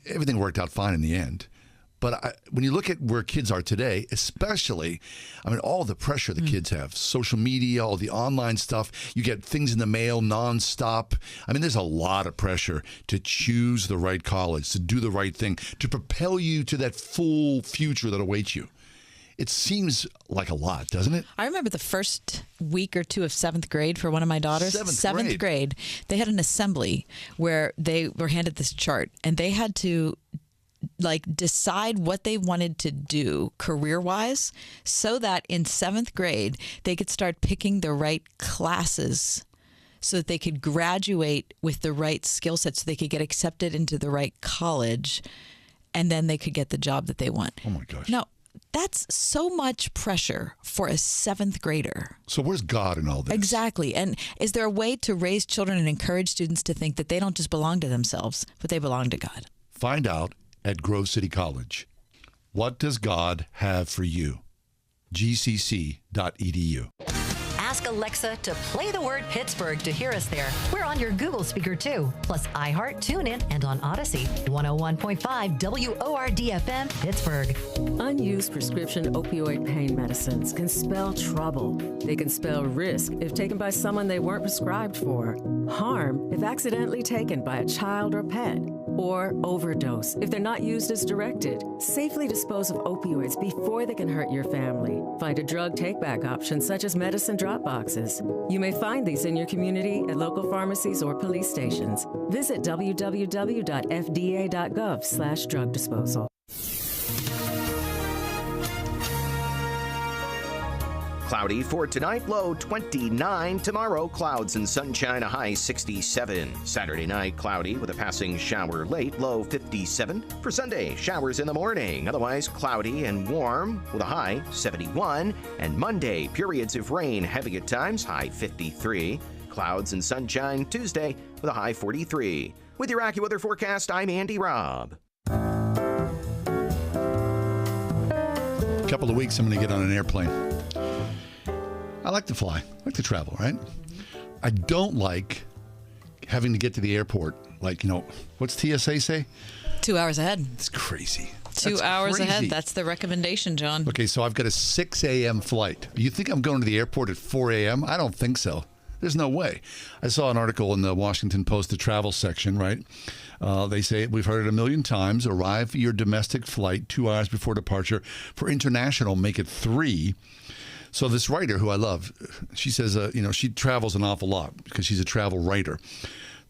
Everything worked out fine in the end. But when you look at where kids are today, especially, all the pressure the kids have, social media, all the online stuff, you get things in the mail nonstop. There's a lot of pressure to choose the right college, to do the right thing, to propel you to that full future that awaits you. It seems like a lot, doesn't it? I remember the first week or two of seventh grade for one of my daughters. Seventh grade. They had an assembly where they were handed this chart, and they had to decide what they wanted to do career-wise so that in seventh grade they could start picking the right classes so that they could graduate with the right skill set, so they could get accepted into the right college, and then they could get the job that they want. Oh my gosh. Now, that's so much pressure for a seventh grader. So where's God in all this? Exactly. And is there a way to raise children and encourage students to think that they don't just belong to themselves, but they belong to God? Find out at Grove City College. What does God have for you? gcc.edu. Ask Alexa to play the word Pittsburgh to hear us there. We're on your Google speaker too, plus iHeart, TuneIn, and on Odyssey. 101.5 WORD-FM, Pittsburgh. Unused prescription opioid pain medicines can spell trouble. They can spell risk if taken by someone they weren't prescribed for, harm if accidentally taken by a child or pet, or overdose if they're not used as directed. Safely dispose of opioids before they can hurt your family. Find a drug take-back option such as medicine drop boxes. You may find these in your community at local pharmacies or police stations. Visit www.fda.gov/drug disposal. Cloudy for tonight, low 29. Tomorrow, clouds and sunshine, a high 67. Saturday night, cloudy with a passing shower late, low 57. For Sunday, showers in the morning, otherwise cloudy and warm with a high 71. And Monday, periods of rain, heavy at times, high 53. Clouds and sunshine Tuesday with a high 43. With your AccuWeather forecast, I'm Andy Robb. A couple of weeks, I'm going to get on an airplane. I like to fly. I like to travel, right? I don't like having to get to the airport. What's TSA say? 2 hours ahead. It's crazy. 2 hours ahead. That's the recommendation, John. Okay, so I've got a 6 a.m. flight. You think I'm going to the airport at 4 a.m.? I don't think so. There's no way. I saw an article in the Washington Post, the travel section, right? They say, we've heard it a million times, arrive your domestic flight 2 hours before departure. For international, make it 3. So this writer who I love, she says, she travels an awful lot because she's a travel writer.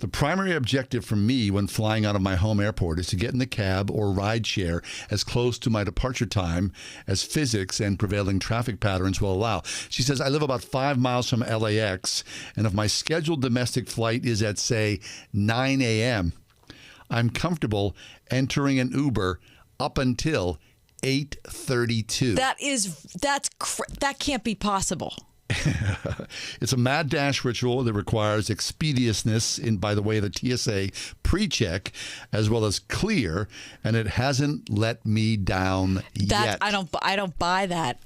The primary objective for me when flying out of my home airport is to get in the cab or ride share as close to my departure time as physics and prevailing traffic patterns will allow. She says, I live about 5 miles from LAX, and if my scheduled domestic flight is at, say, 9 a.m., I'm comfortable entering an Uber up until 8:32. That can't be possible. It's a mad dash ritual that requires expeditiousness by the way the TSA pre-check as well as clear, and it hasn't let me down yet. I don't buy that.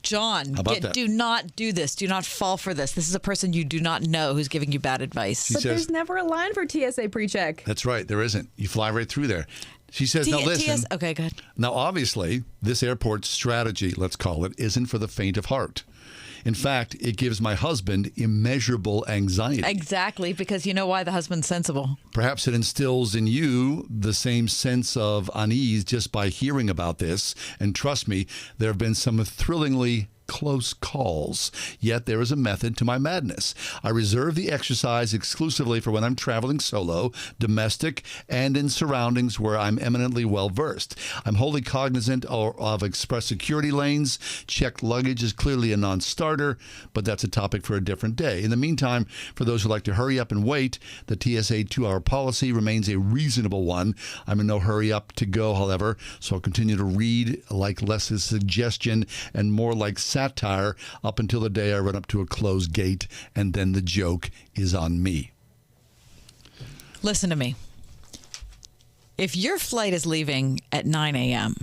John, How about that? do not do this. Do not fall for this. This is a person you do not know who's giving you bad advice. She But says- there's never a line for TSA pre-check. That's right, there isn't. You fly right through there. She says, now listen. Okay, good. Now, obviously, this airport strategy, let's call it, isn't for the faint of heart. In fact, it gives my husband immeasurable anxiety. Exactly, because you know why the husband's sensible. Perhaps it instills in you the same sense of unease just by hearing about this. And trust me, there have been some thrillingly close calls. Yet there is a method to my madness. I reserve the exercise exclusively for when I'm traveling solo, domestic, and in surroundings where I'm eminently well versed. I'm wholly cognizant of express security lanes. Checked luggage is clearly a non-starter, but that's a topic for a different day. In the meantime, for those who like to hurry up and wait, the TSA 2-hour policy remains a reasonable one. I'm in no hurry up to go, however, so I'll continue to read like less is suggestion and more like satire up until the day I run up to a closed gate, and then the joke is on me. Listen to me. If your flight is leaving at 9 a.m.,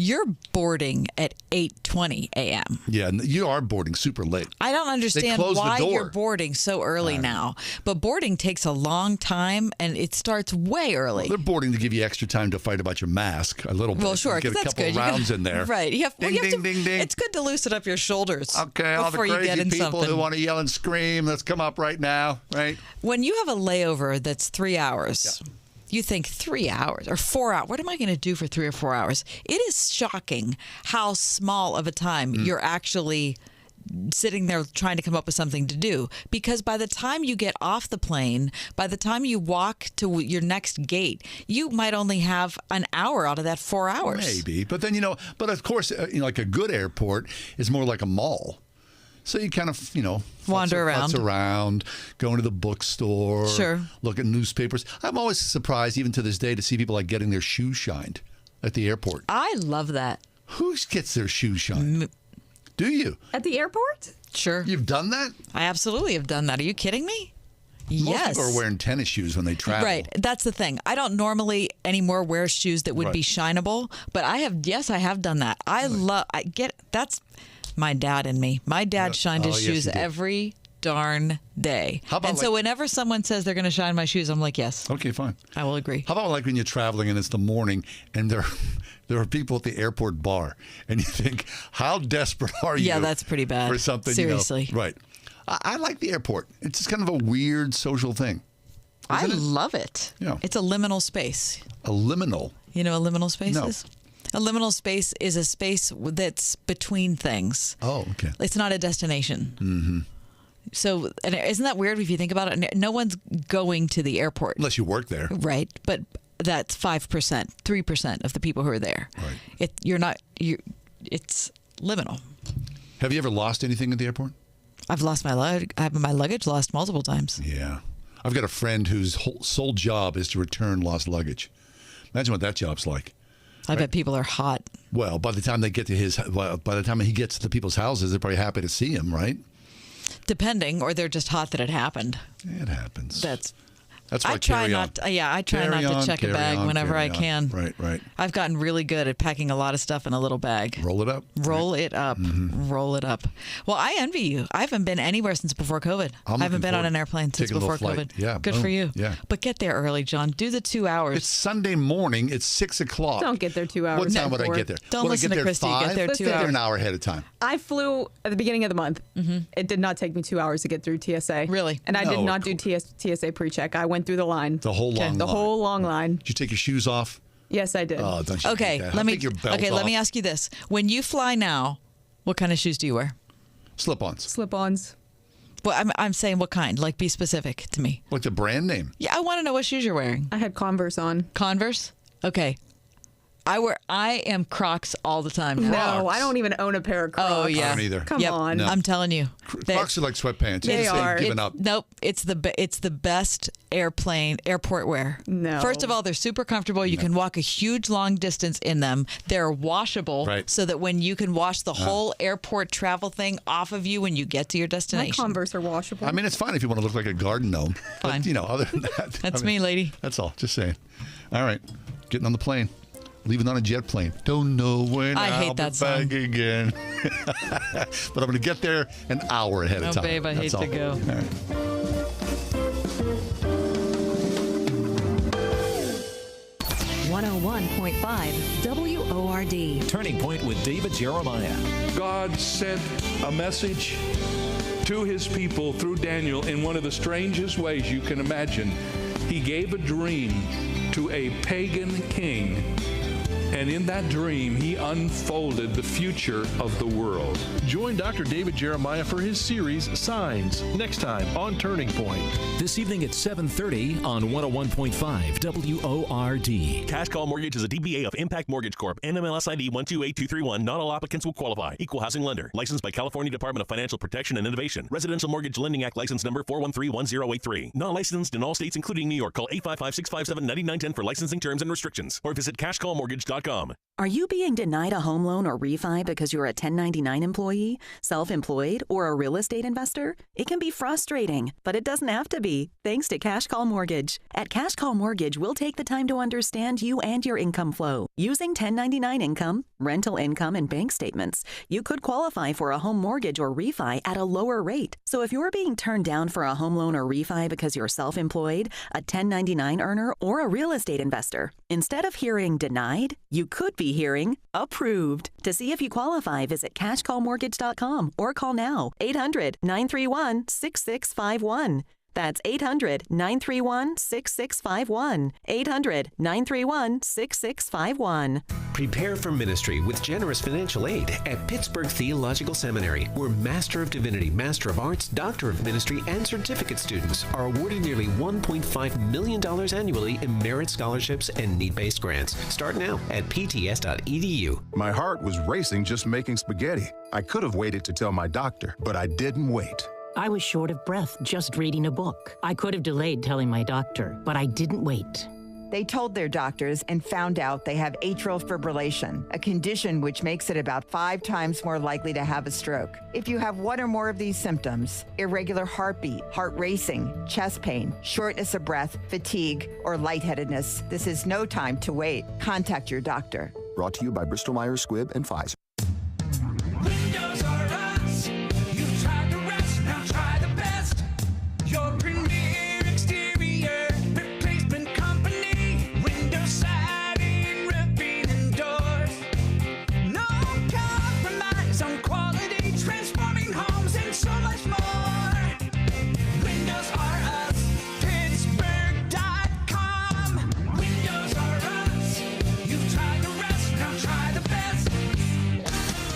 you're boarding at 8:20 a.m. Yeah, you are boarding super late. I don't understand close the why door. you're boarding so early now. But boarding takes a long time, and it starts way early. They're boarding to give you extra time to fight about your mask a little bit. Well, sure, Get because a that's couple good. of You rounds gotta- in there. Right. You have, Ding, you have ding, to, ding, ding. It's good to loosen up your shoulders Okay, all the before you crazy get in people something. who want to yell and scream, let's come up right now, right? When you have a layover that's 3 hours, you think 3 hours or 4 hours. What am I going to do for 3 or 4 hours? It is shocking how small of a time you're actually sitting there trying to come up with something to do. Because by the time you get off the plane, by the time you walk to your next gate, you might only have an hour out of that 4 hours. Maybe. But then, but of course, like a good airport is more like a mall. So you kind of, Wander around, going to the bookstore, Sure. look at newspapers. I'm always surprised, even to this day, to see people like getting their shoes shined at the airport. I love that. Who gets their shoes shined? Do you? At the airport? Sure. You've done that? I absolutely have done that. Are you kidding me? Most Yes. people are wearing tennis shoes when they travel. Right. That's the thing. I don't normally anymore wear shoes that would be shinable, but I have done that. That's my dad and me. My dad shined his Oh, yes, shoes he did. every darn day. How about and so whenever someone says they're going to shine my shoes, I'm like, yes. Okay, fine. I will agree. How about like when you're traveling and it's the morning and there are people at the airport bar and you think, how desperate are you? Yeah, that's pretty bad. For something, Seriously. Right. I like the airport. It's just kind of a weird social thing. I love it. Yeah. It's a liminal space. A liminal? You know what a liminal space No. is? A liminal space is a space that's between things. Oh, okay. It's not a destination. Mm-hmm. So, and isn't that weird if you think about it? No one's going to the airport. Unless you work there. Right. But that's 5%, 3% of the people who are there. Right. It's liminal. Have you ever lost anything at the airport? I've lost my luggage. I have my luggage lost multiple times. Yeah. I've got a friend whose sole job is to return lost luggage. Imagine what that job's like. I bet people are hot. Well, by the time he gets to the people's houses, they're probably happy to see him, right? Depending, or they're just hot that it happened. It happens. That's why I try carry not. on. I try Carry not on, to check a carry bag on, whenever I carry on. can. Right, right. I've gotten really good at packing a lot of stuff in a little bag. Roll it up. Roll it up. Mm-hmm. Roll it up. Well, I envy you. I haven't been anywhere since before COVID. I'm I haven't looking been on forward an airplane to since taking a before little flight. COVID. Yeah, Good boom. for you. Yeah. But get there early, John. Do the 2 hours. It's Sunday morning. It's 6 o'clock. Don't get there 2 hours. What time would I before. get there? Don't Would I listen get to there Christy. Get 5? there Let's 2 get there hours. an hour ahead of time. I flew at the beginning of the month. Mm-hmm. It did not take me 2 hours to get through TSA. Really? And I No, did not do TSA pre-check. I went through the line. The whole long The line. whole long line. Did you take your shoes off? Yes, I did. Oh, don't you Okay, do that. let me Take your belt let me off. ask you this: when you fly now, what kind of shoes do you wear? Slip-ons. Slip-ons. Well, I'm saying what kind? Like, be specific to me. What's the brand name? Yeah, I want to know what shoes you're wearing. I had Converse on. Converse. Okay. I am Crocs all the time now. No, I don't even own a pair of Crocs. Oh yeah, I don't either. Come on. No. I'm telling you, Crocs are like sweatpants. They You're are. giving up. Nope, it's the best airport wear. No. First of all, they're super comfortable. You can walk a huge long distance in them. They're washable, Right. so that when you can wash the whole airport travel thing off of you when you get to your My destination. Converse are washable. I mean, it's fine if you want to look like a garden gnome. Fine. But, other than that. That's me, lady. That's all. Just saying. All right. Getting on the plane. Leaving on a jet plane. Don't know when I hate I'll that be song. back again. But I'm going to get there an hour ahead of Oh, time. babe, I hate That's to all. go. All right. 101.5 WORD. Turning Point with David Jeremiah. God sent a message to his people through Daniel in one of the strangest ways you can imagine. He gave a dream to a pagan king, and in that dream, he unfolded the future of the world. Join Dr. David Jeremiah for his series, Signs, next time on Turning Point. This evening at 7:30 on 101.5 WORD. Cash Call Mortgage is a DBA of Impact Mortgage Corp. NMLS ID 128231. Not all applicants will qualify. Equal housing lender. Licensed by California Department of Financial Protection and Innovation. Residential Mortgage Lending Act license number 4131083. Not licensed in all states, including New York. Call 855-657-9910 for licensing terms and restrictions. Or visit cashcallmortgage.com. Are you being denied a home loan or refi because you're a 1099 employee, self-employed, or a real estate investor? It can be frustrating, but it doesn't have to be, thanks to Cash Call Mortgage. At Cash Call Mortgage, we'll take the time to understand you and your income flow. Using 1099 income, rental income, and bank statements, you could qualify for a home mortgage or refi at a lower rate. So if you're being turned down for a home loan or refi because you're self-employed, a 1099 earner, or a real estate investor, instead of hearing denied, you could be hearing approved. To see if you qualify, visit cashcallmortgage.com or call now 800-931-6651. That's 800-931-6651. 800-931-6651. Prepare for ministry with generous financial aid at Pittsburgh Theological Seminary, where Master of Divinity, Master of Arts, Doctor of Ministry, and certificate students are awarded nearly $1.5 million annually in merit scholarships and need-based grants. Start now at pts.edu. My heart was racing just making spaghetti. I could have waited to tell my doctor, but I didn't wait. I was short of breath just reading a book. I could have delayed telling my doctor, but I didn't wait. They told their doctors and found out they have atrial fibrillation, a condition which makes it about 5 times more likely to have a stroke. If you have one or more of these symptoms, irregular heartbeat, heart racing, chest pain, shortness of breath, fatigue, or lightheadedness, this is no time to wait. Contact your doctor. Brought to you by Bristol Myers Squibb and Pfizer. Windows are us. You've tried the rest, now try the best. Your premier exterior replacement company. Windows, siding, roofing, and doors. No compromise on quality, transforming homes and so much more. Windows are us. Pittsburgh.com. Windows are us. You've tried the rest, now try the best.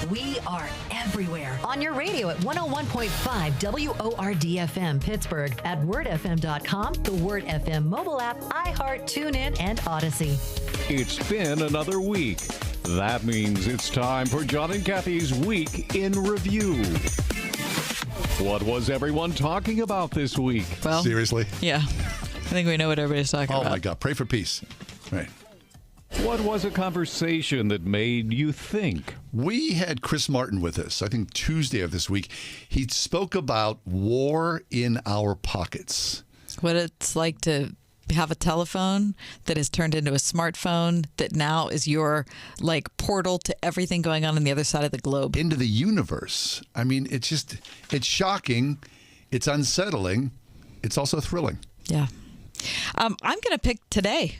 We are everywhere. On your radio at 101.5 WORD-FM Pittsburgh, at wordfm.com, the Word FM mobile app, iHeart, TuneIn, and Odyssey. It's been another week. That means it's time for John and Kathy's Week in Review. What was everyone talking about this week? Well, Seriously? Yeah. I think we know what everybody's talking about. Oh, my God. Pray for peace. Right. What was a conversation that made you think? We had Chris Martin with us, I think Tuesday of this week. He spoke about war in our pockets. What it's like to have a telephone that has turned into a smartphone that now is your portal to everything going on the other side of the globe. Into the universe. I mean, it's shocking. It's unsettling. It's also thrilling. Yeah. I'm going to pick today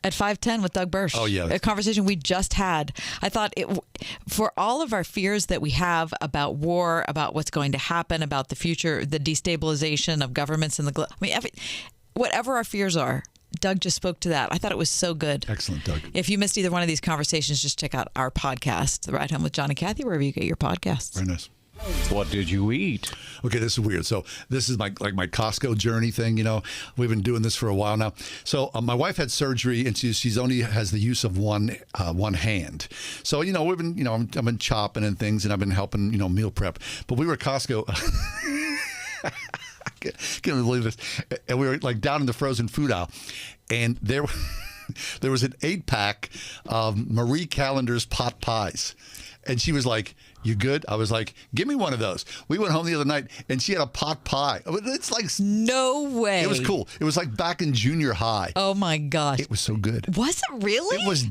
at 5:10 with Doug Bursch. Oh, yeah. A conversation we just had. I thought for all of our fears that we have about war, about what's going to happen, about the future, the destabilization of governments in the globe. I mean, whatever our fears are, Doug just spoke to that. I thought it was so good. Excellent, Doug. If you missed either one of these conversations, just check out our podcast, The Ride Home with John and Kathy, wherever you get your podcasts. Very nice. What did you eat? Okay, this is weird. So this is my Costco journey thing. You know, we've been doing this for a while now. So my wife had surgery, and she's only has the use of one hand. So we've been I've been chopping and things, and I've been helping meal prep. But we were at Costco. I can't believe this. And we were down in the frozen food aisle, and there was an 8-pack of Marie Callender's pot pies, and she was like, "You good?" I was like, "Give me one of those." We went home the other night, and she had a pot pie. It's like no way. It was cool. It was like back in junior high. Oh my gosh! It was so good. Was it really? It was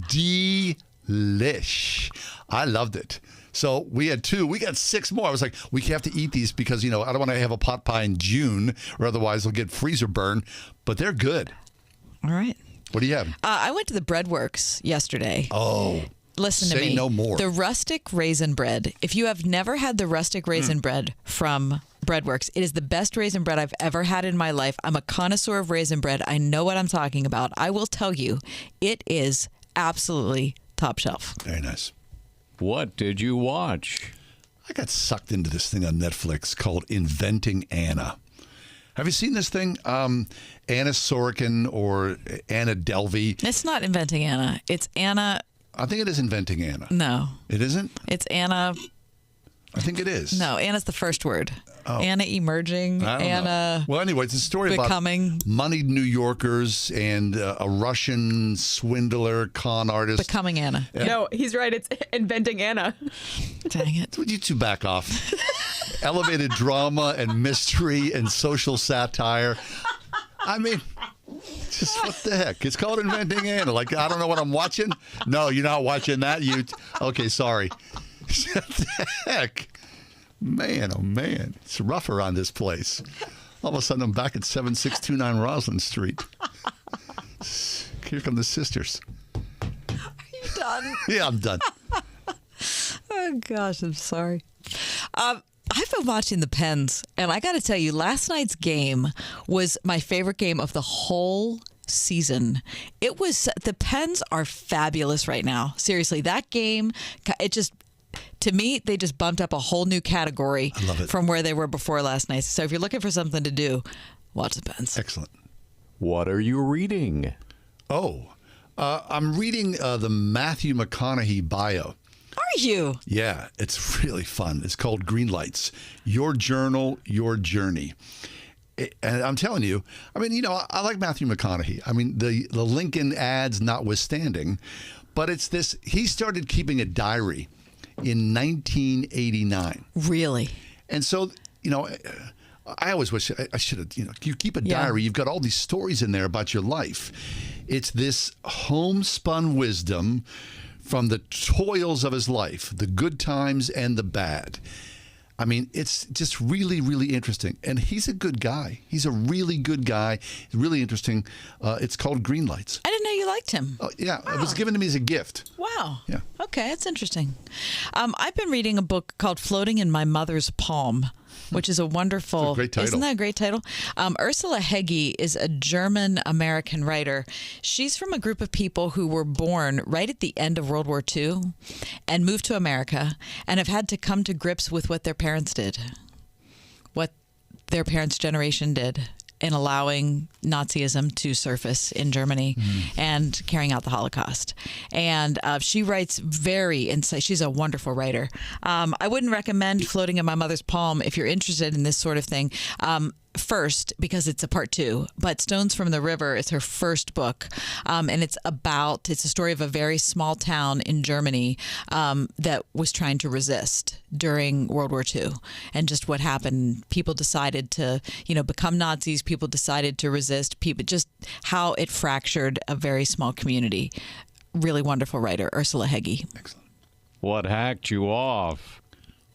delish. I loved it. So we had 2. We got 6 more. I was like, we have to eat these because I don't want to have a pot pie in June, or otherwise they'll get freezer burn. But they're good. All right. What do you have? I went to the Breadworks yesterday. Oh. Listen to me. Say no more. The rustic raisin bread. If you have never had the rustic raisin bread from Breadworks, it is the best raisin bread I've ever had in my life. I'm a connoisseur of raisin bread. I know what I'm talking about. I will tell you, it is absolutely top shelf. Very nice. What did you watch? I got sucked into this thing on Netflix called Inventing Anna. Have you seen this thing? Anna Sorokin or Anna Delvey. It's not Inventing Anna. It's Anna. I think it is Inventing Anna. No. It isn't? It's Anna. I think it is. No, Anna's the first word. Oh. Anna emerging. I don't Anna. know. Well, anyway, it's a story becoming. about moneyed New Yorkers and a Russian swindler, con artist. Becoming Anna. Yeah. No, he's right. It's Inventing Anna. Dang it. Would you two back off? Elevated drama and mystery and social satire. I mean, just what the heck? It's called Inventing Anna. Like, I don't know what I'm watching. No, you're not watching that. Okay, sorry. What the heck? Man, oh man. It's rough around this place. All of a sudden, I'm back at 7629 Roslyn Street. Here come the sisters. Are you done? Yeah, I'm done. Oh, gosh, I'm sorry. I've been watching the Pens, and I got to tell you, last night's game was my favorite game of the whole season. The Pens are fabulous right now. Seriously, that game, to me, they just bumped up a whole new category from where they were before last night. So if you're looking for something to do, watch the Pens. Excellent. What are you reading? I'm reading the Matthew McConaughey bio. Are you? Yeah, it's really fun. It's called Green Lights, Your Journal, Your Journey. And I'm telling you, I mean, I like Matthew McConaughey. I mean, the Lincoln ads notwithstanding, but it's this, he started keeping a diary in 1989. Really? And so, I always wish I should have, you keep a diary. You've got all these stories in there about your life. It's this homespun wisdom from the toils of his life, the good times and the bad. I mean, it's just really, really interesting. And he's a good guy. He's a really good guy. He's really interesting. It's called Green Lights. I didn't know you liked him. Oh, yeah. It was given to me as a gift. Wow. Yeah. Okay, that's interesting. I've been reading a book called Floating in My Mother's Palm, which is a wonderful... It's a great title. Isn't that a great title? Ursula Heggie is a German-American writer. She's from a group of people who were born right at the end of World War II and moved to America and have had to come to grips with what their parents did, what their parents' generation did in allowing Nazism to surface in Germany and carrying out the Holocaust. And she writes she's a wonderful writer. I wouldn't recommend Floating in My Mother's Palm if you're interested in this sort of thing. First, because it's a part 2, but Stones from the River is her first book. And it's a story of a very small town in Germany that was trying to resist during World War II and just what happened. People decided to, become Nazis. People decided to resist. Just how it fractured a very small community. Really wonderful writer, Ursula Heggie. Excellent. What hacked you off?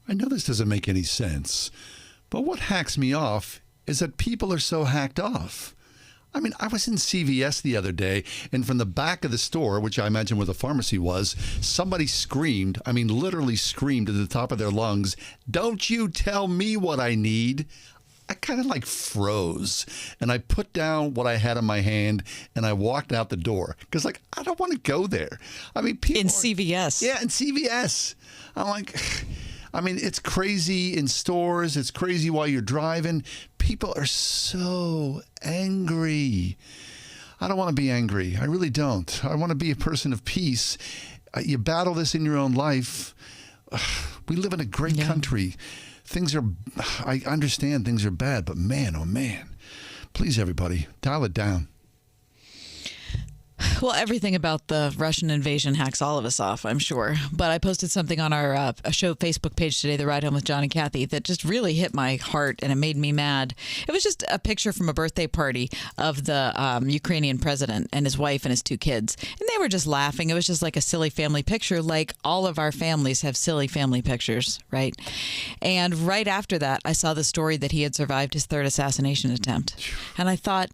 I know this doesn't make any sense, but what hacks me off is that people are so hacked off. I mean, I was in CVS the other day, and from the back of the store, which I imagine where the pharmacy was, somebody screamed, literally screamed at the top of their lungs, "Don't you tell me what I need." I kind of froze, and I put down what I had in my hand, and I walked out the door because, I don't want to go there. I mean, people in CVS. Yeah, in CVS. I'm like, I mean, it's crazy in stores. It's crazy while you're driving. People are so angry. I don't want to be angry. I really don't. I want to be a person of peace. You battle this in your own life. We live in a great country. I understand things are bad, but man, oh man. Please, everybody, dial it down. Well, everything about the Russian invasion hacks all of us off, I'm sure. But I posted something on our show Facebook page today, The Ride Home with John and Kathy, that just really hit my heart and it made me mad. It was just a picture from a birthday party of the Ukrainian president and his wife and his 2 kids. And they were just laughing. It was just like a silly family picture, like all of our families have silly family pictures, right? And right after that, I saw the story that he had survived his 3rd assassination attempt. And I thought,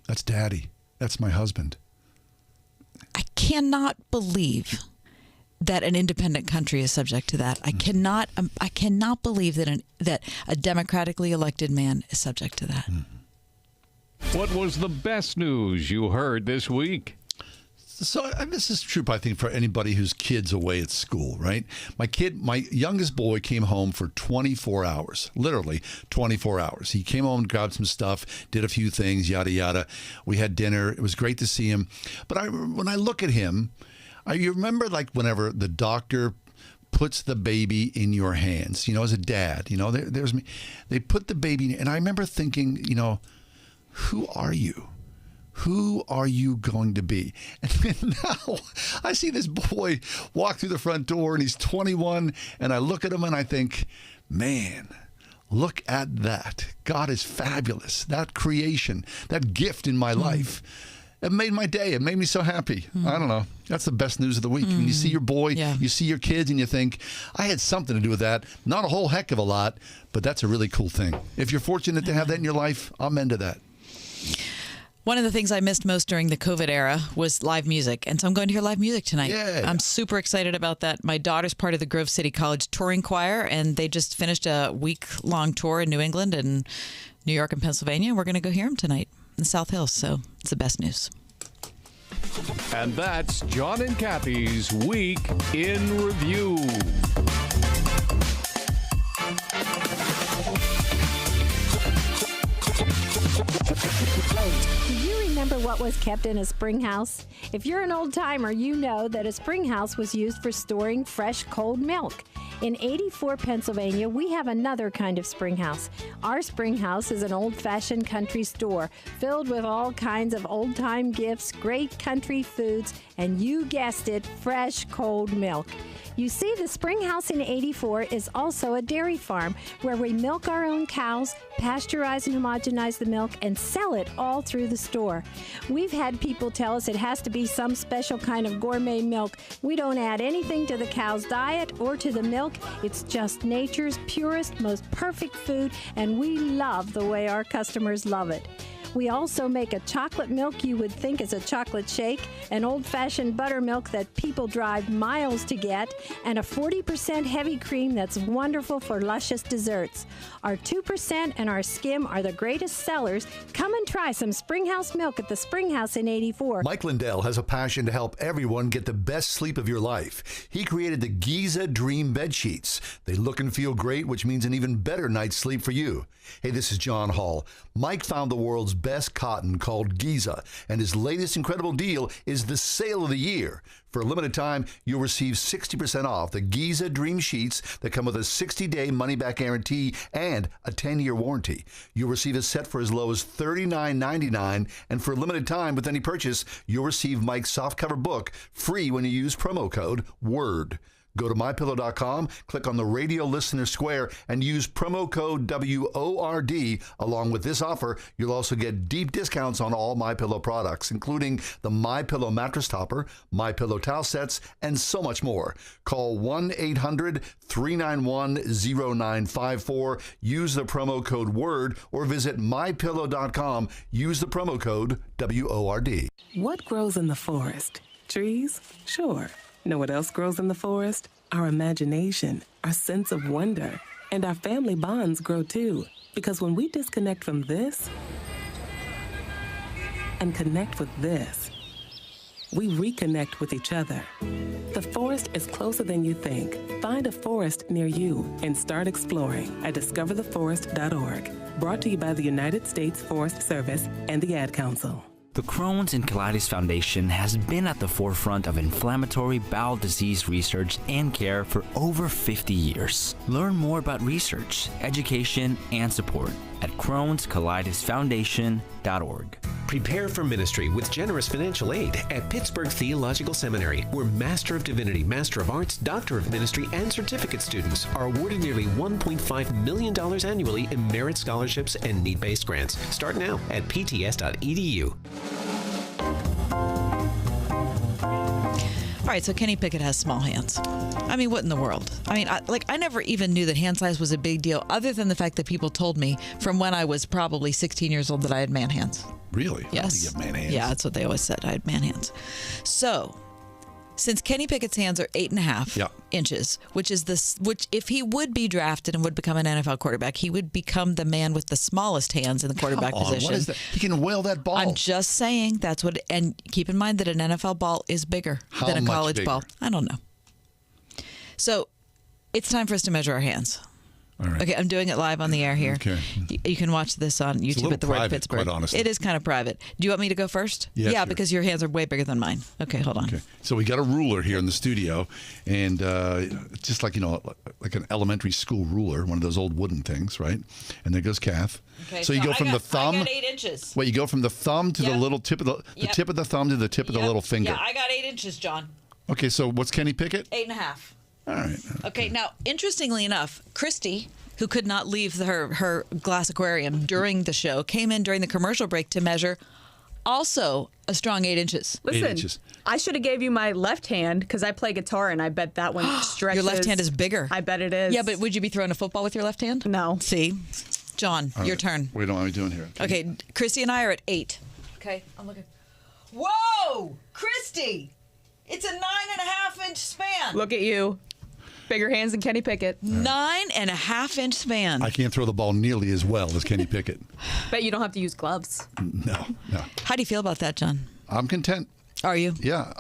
that's Daddy. That's my husband. I cannot believe that an independent country is subject to that. I cannot believe that a democratically elected man is subject to that. What was the best news you heard this week? So this is true, I think, for anybody whose kid's away at school, right? My youngest boy came home for 24 hours, literally 24 hours. He came home, grabbed some stuff, did a few things, yada, yada. We had dinner. It was great to see him. But when I look at him, you remember like whenever the doctor puts the baby in your hands, as a dad, there's me. They put the baby, and I remember thinking, who are you? Who are you going to be? And now I see this boy walk through the front door and he's 21 and I look at him and I think, man, look at that. God is fabulous. That creation, that gift in my life. It made my day. It made me so happy. I don't know. That's the best news of the week. When you see your boy, you see your kids and you think, I had something to do with that. Not a whole heck of a lot, but that's a really cool thing. If you're fortunate to have that in your life, amen to that. One of the things I missed most during the COVID era was live music. And so I'm going to hear live music tonight. Yeah. I'm super excited about that. My daughter's part of the Grove City College touring choir, and they just finished a week-long tour in New England and New York and Pennsylvania. We're going to go hear them tonight in the South Hills. So it's the best news. And that's John and Kathy's Week in Review. Do you remember what was kept in a spring house? If you're an old timer, you know that a spring house was used for storing fresh, cold milk. In 84, Pennsylvania, we have another kind of spring house. Our spring house is an old-fashioned country store filled with all kinds of old-time gifts, great country foods, and you guessed it, fresh, cold milk. You see, the spring house in 84 is also a dairy farm where we milk our own cows, pasteurize and homogenize the milk, and sell it all through the store. We've had people tell us it has to be some special kind of gourmet milk. We don't add anything to the cow's diet or to the milk. It's just nature's purest, most perfect food, and we love the way our customers love it. We also make a chocolate milk you would think is a chocolate shake, an old-fashioned buttermilk that people drive miles to get, and a 40% heavy cream that's wonderful for luscious desserts. Our 2% and our skim are the greatest sellers. Come and try some Springhouse milk at the Springhouse in 84. Mike Lindell has a passion to help everyone get the best sleep of your life. He created the Giza Dream Bed Sheets. They look and feel great, which means an even better night's sleep for you. Hey, this is John Hall. Mike found the world's best cotton called Giza, and his latest incredible deal is the sale of the year. For a limited time, you'll receive 60% off the Giza Dream Sheets that come with a 60-day money-back guarantee and a 10-year warranty. You'll receive a set for as low as $39.99, and for a limited time with any purchase, you'll receive Mike's softcover book free when you use promo code WORD. Go to MyPillow.com, click on the radio listener square, and use promo code WORD. Along with this offer, you'll also get deep discounts on all MyPillow products, including the MyPillow mattress topper, MyPillow towel sets, and so much more. Call 1-800-391-0954, use the promo code WORD, or visit MyPillow.com, use the promo code WORD. What grows in the forest? Trees? Sure. Know what else grows in the forest? Our imagination, our sense of wonder, and our family bonds grow too. Because when we disconnect from this and connect with this, we reconnect with each other. The forest is closer than you think. Find a forest near you and start exploring at discovertheforest.org. Brought to you by the United States Forest Service and the Ad Council. The Crohn's and Colitis Foundation has been at the forefront of inflammatory bowel disease research and care for over 50 years. Learn more about research, education, and support at Crohn'sColitisFoundation.org. Prepare for ministry with generous financial aid at Pittsburgh Theological Seminary, where Master of Divinity, Master of Arts, Doctor of Ministry, and certificate students are awarded nearly $1.5 million annually in merit scholarships and need-based grants. Start now at pts.edu. All right, so Kenny Pickett has small hands. I mean, what in the world? I mean, I never even knew that hand size was a big deal, other than the fact that people told me from when I was probably 16 years old that I had man hands. Really? Yes. I don't think you have man hands. Yeah, that's what they always said. I had man hands. So, since Kenny Pickett's hands are 8.5 inches, which if he would be drafted and would become an NFL quarterback, he would become the man with the smallest hands in the quarterback position. What is that? He can whale that ball. I'm just saying that's what. And keep in mind that an NFL ball is bigger than a college ball. I don't know. So, it's time for us to measure our hands. All right. Okay, I'm doing it live on the air here. Okay. You can watch this on YouTube at The Word Pittsburgh. Quite honestly. It is kind of private. Do you want me to go first? Yeah, sure. Because your hands are way bigger than mine. Okay, hold on. Okay. So we got a ruler here in the studio, and just like, like an elementary school ruler, one of those old wooden things, right? And there goes Kath. Okay, so you go from the thumb. I got 8 inches. Wait, you go from the thumb to the little tip of the tip of the thumb to the tip of the little finger. Yeah, I got 8 inches, John. Okay, so what's Kenny Pickett? 8.5. All right. Okay, now, interestingly enough, Christy, who could not leave her glass aquarium during the show, came in during the commercial break to measure also a strong 8 inches. Listen, 8 inches. I should have gave you my left hand because I play guitar and I bet that one stretches. Your left hand is bigger. I bet it is. Yeah, but would you be throwing a football with your left hand? No. See? John, your turn. Wait, what are we doing here? Okay, Christy and I are at 8. Okay, I'm looking. Whoa! Christy! It's a 9.5 inch span. Look at you. Bigger hands than Kenny Pickett. 9.5 inch span. I can't throw the ball nearly as well as Kenny Pickett. Bet you don't have to use gloves. No. How do you feel about that, John? I'm content. Are you? Yeah.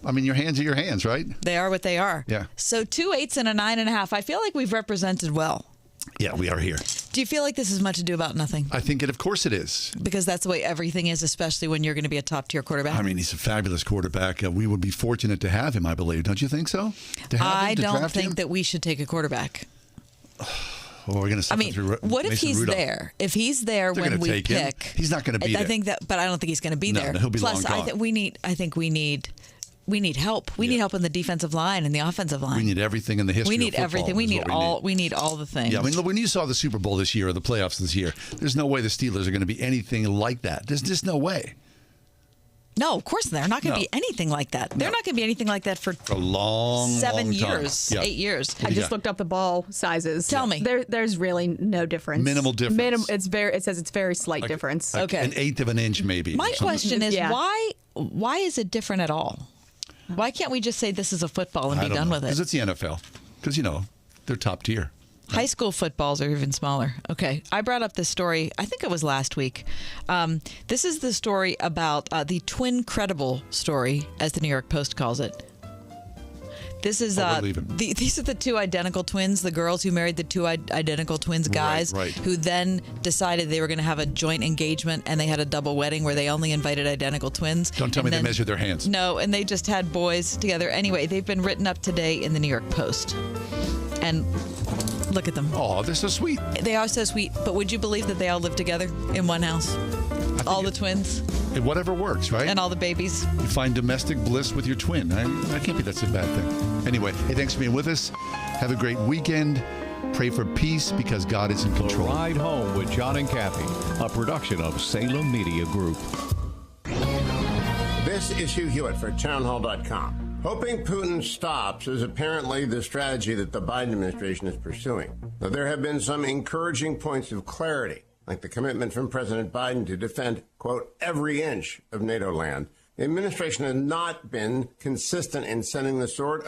I mean, your hands are your hands, right? They are what they are. Yeah. So 2 8s and a 9.5. I feel like we've represented well. Yeah, we are here. Do you feel like this is much ado about nothing? I think of course it is. Because that's the way everything is, especially when you're going to be a top-tier quarterback. I mean, he's a fabulous quarterback. We would be fortunate to have him, I believe. Don't you think so? I don't think that we should take a quarterback. Well, we're going to suffer through what if Mason he's Rudolph. there? If he's there They're when gonna we take him. pick, He's not going to be there. I think that, but I don't think he's going to be there. No, he'll be Plus, long gone. I think we need help. We need help in the defensive line and the offensive line. We need everything in the history. We need of football everything. We need all. We need all the things. Yeah, I mean, when you saw the Super Bowl this year or the playoffs this year, there's no way the Steelers are going to be anything like that. There's just no way. No, of course they're not going to be anything like that. They're not going to be anything like that for a long 7 long years, time. 8 years. I just looked up the ball sizes. Tell me. There's really no difference. Minimal difference. It says it's very slight difference. Okay. An eighth of an inch, maybe. My question is Yeah. why is it different at all? Why can't we just say this is a football and be done with Because it? it's the NFL. Because, they're top tier. High school footballs are even smaller. Okay. I brought up this story, I think it was last week. This is the story about the twin credible story, as the New York Post calls it. This is these are the two identical twins, the girls who married the two identical twins guys, Right. who then decided they were going to have a joint engagement, and they had a double wedding where they only invited identical twins. Don't tell me they measured their hands. No, and they just had boys together. Anyway, they've been written up today in the New York Post. And look at them. Oh, they're so sweet. They are so sweet. But would you believe that they all live together in one house? All the twins Whatever works, right? and all the babies. You find domestic bliss with your twin. I can't be that's a bad thing. Anyway, hey, thanks for being with us. Have a great weekend. Pray for peace because God is in control. The Ride Home with John and Kathy, a production of Salem Media Group. This is Hugh Hewitt for townhall.com. Hoping Putin stops is apparently the strategy that the Biden administration is pursuing. Now, there have been some encouraging points of clarity, like the commitment from President Biden to defend, quote, every inch of NATO land. The administration has not been consistent in sending the sort of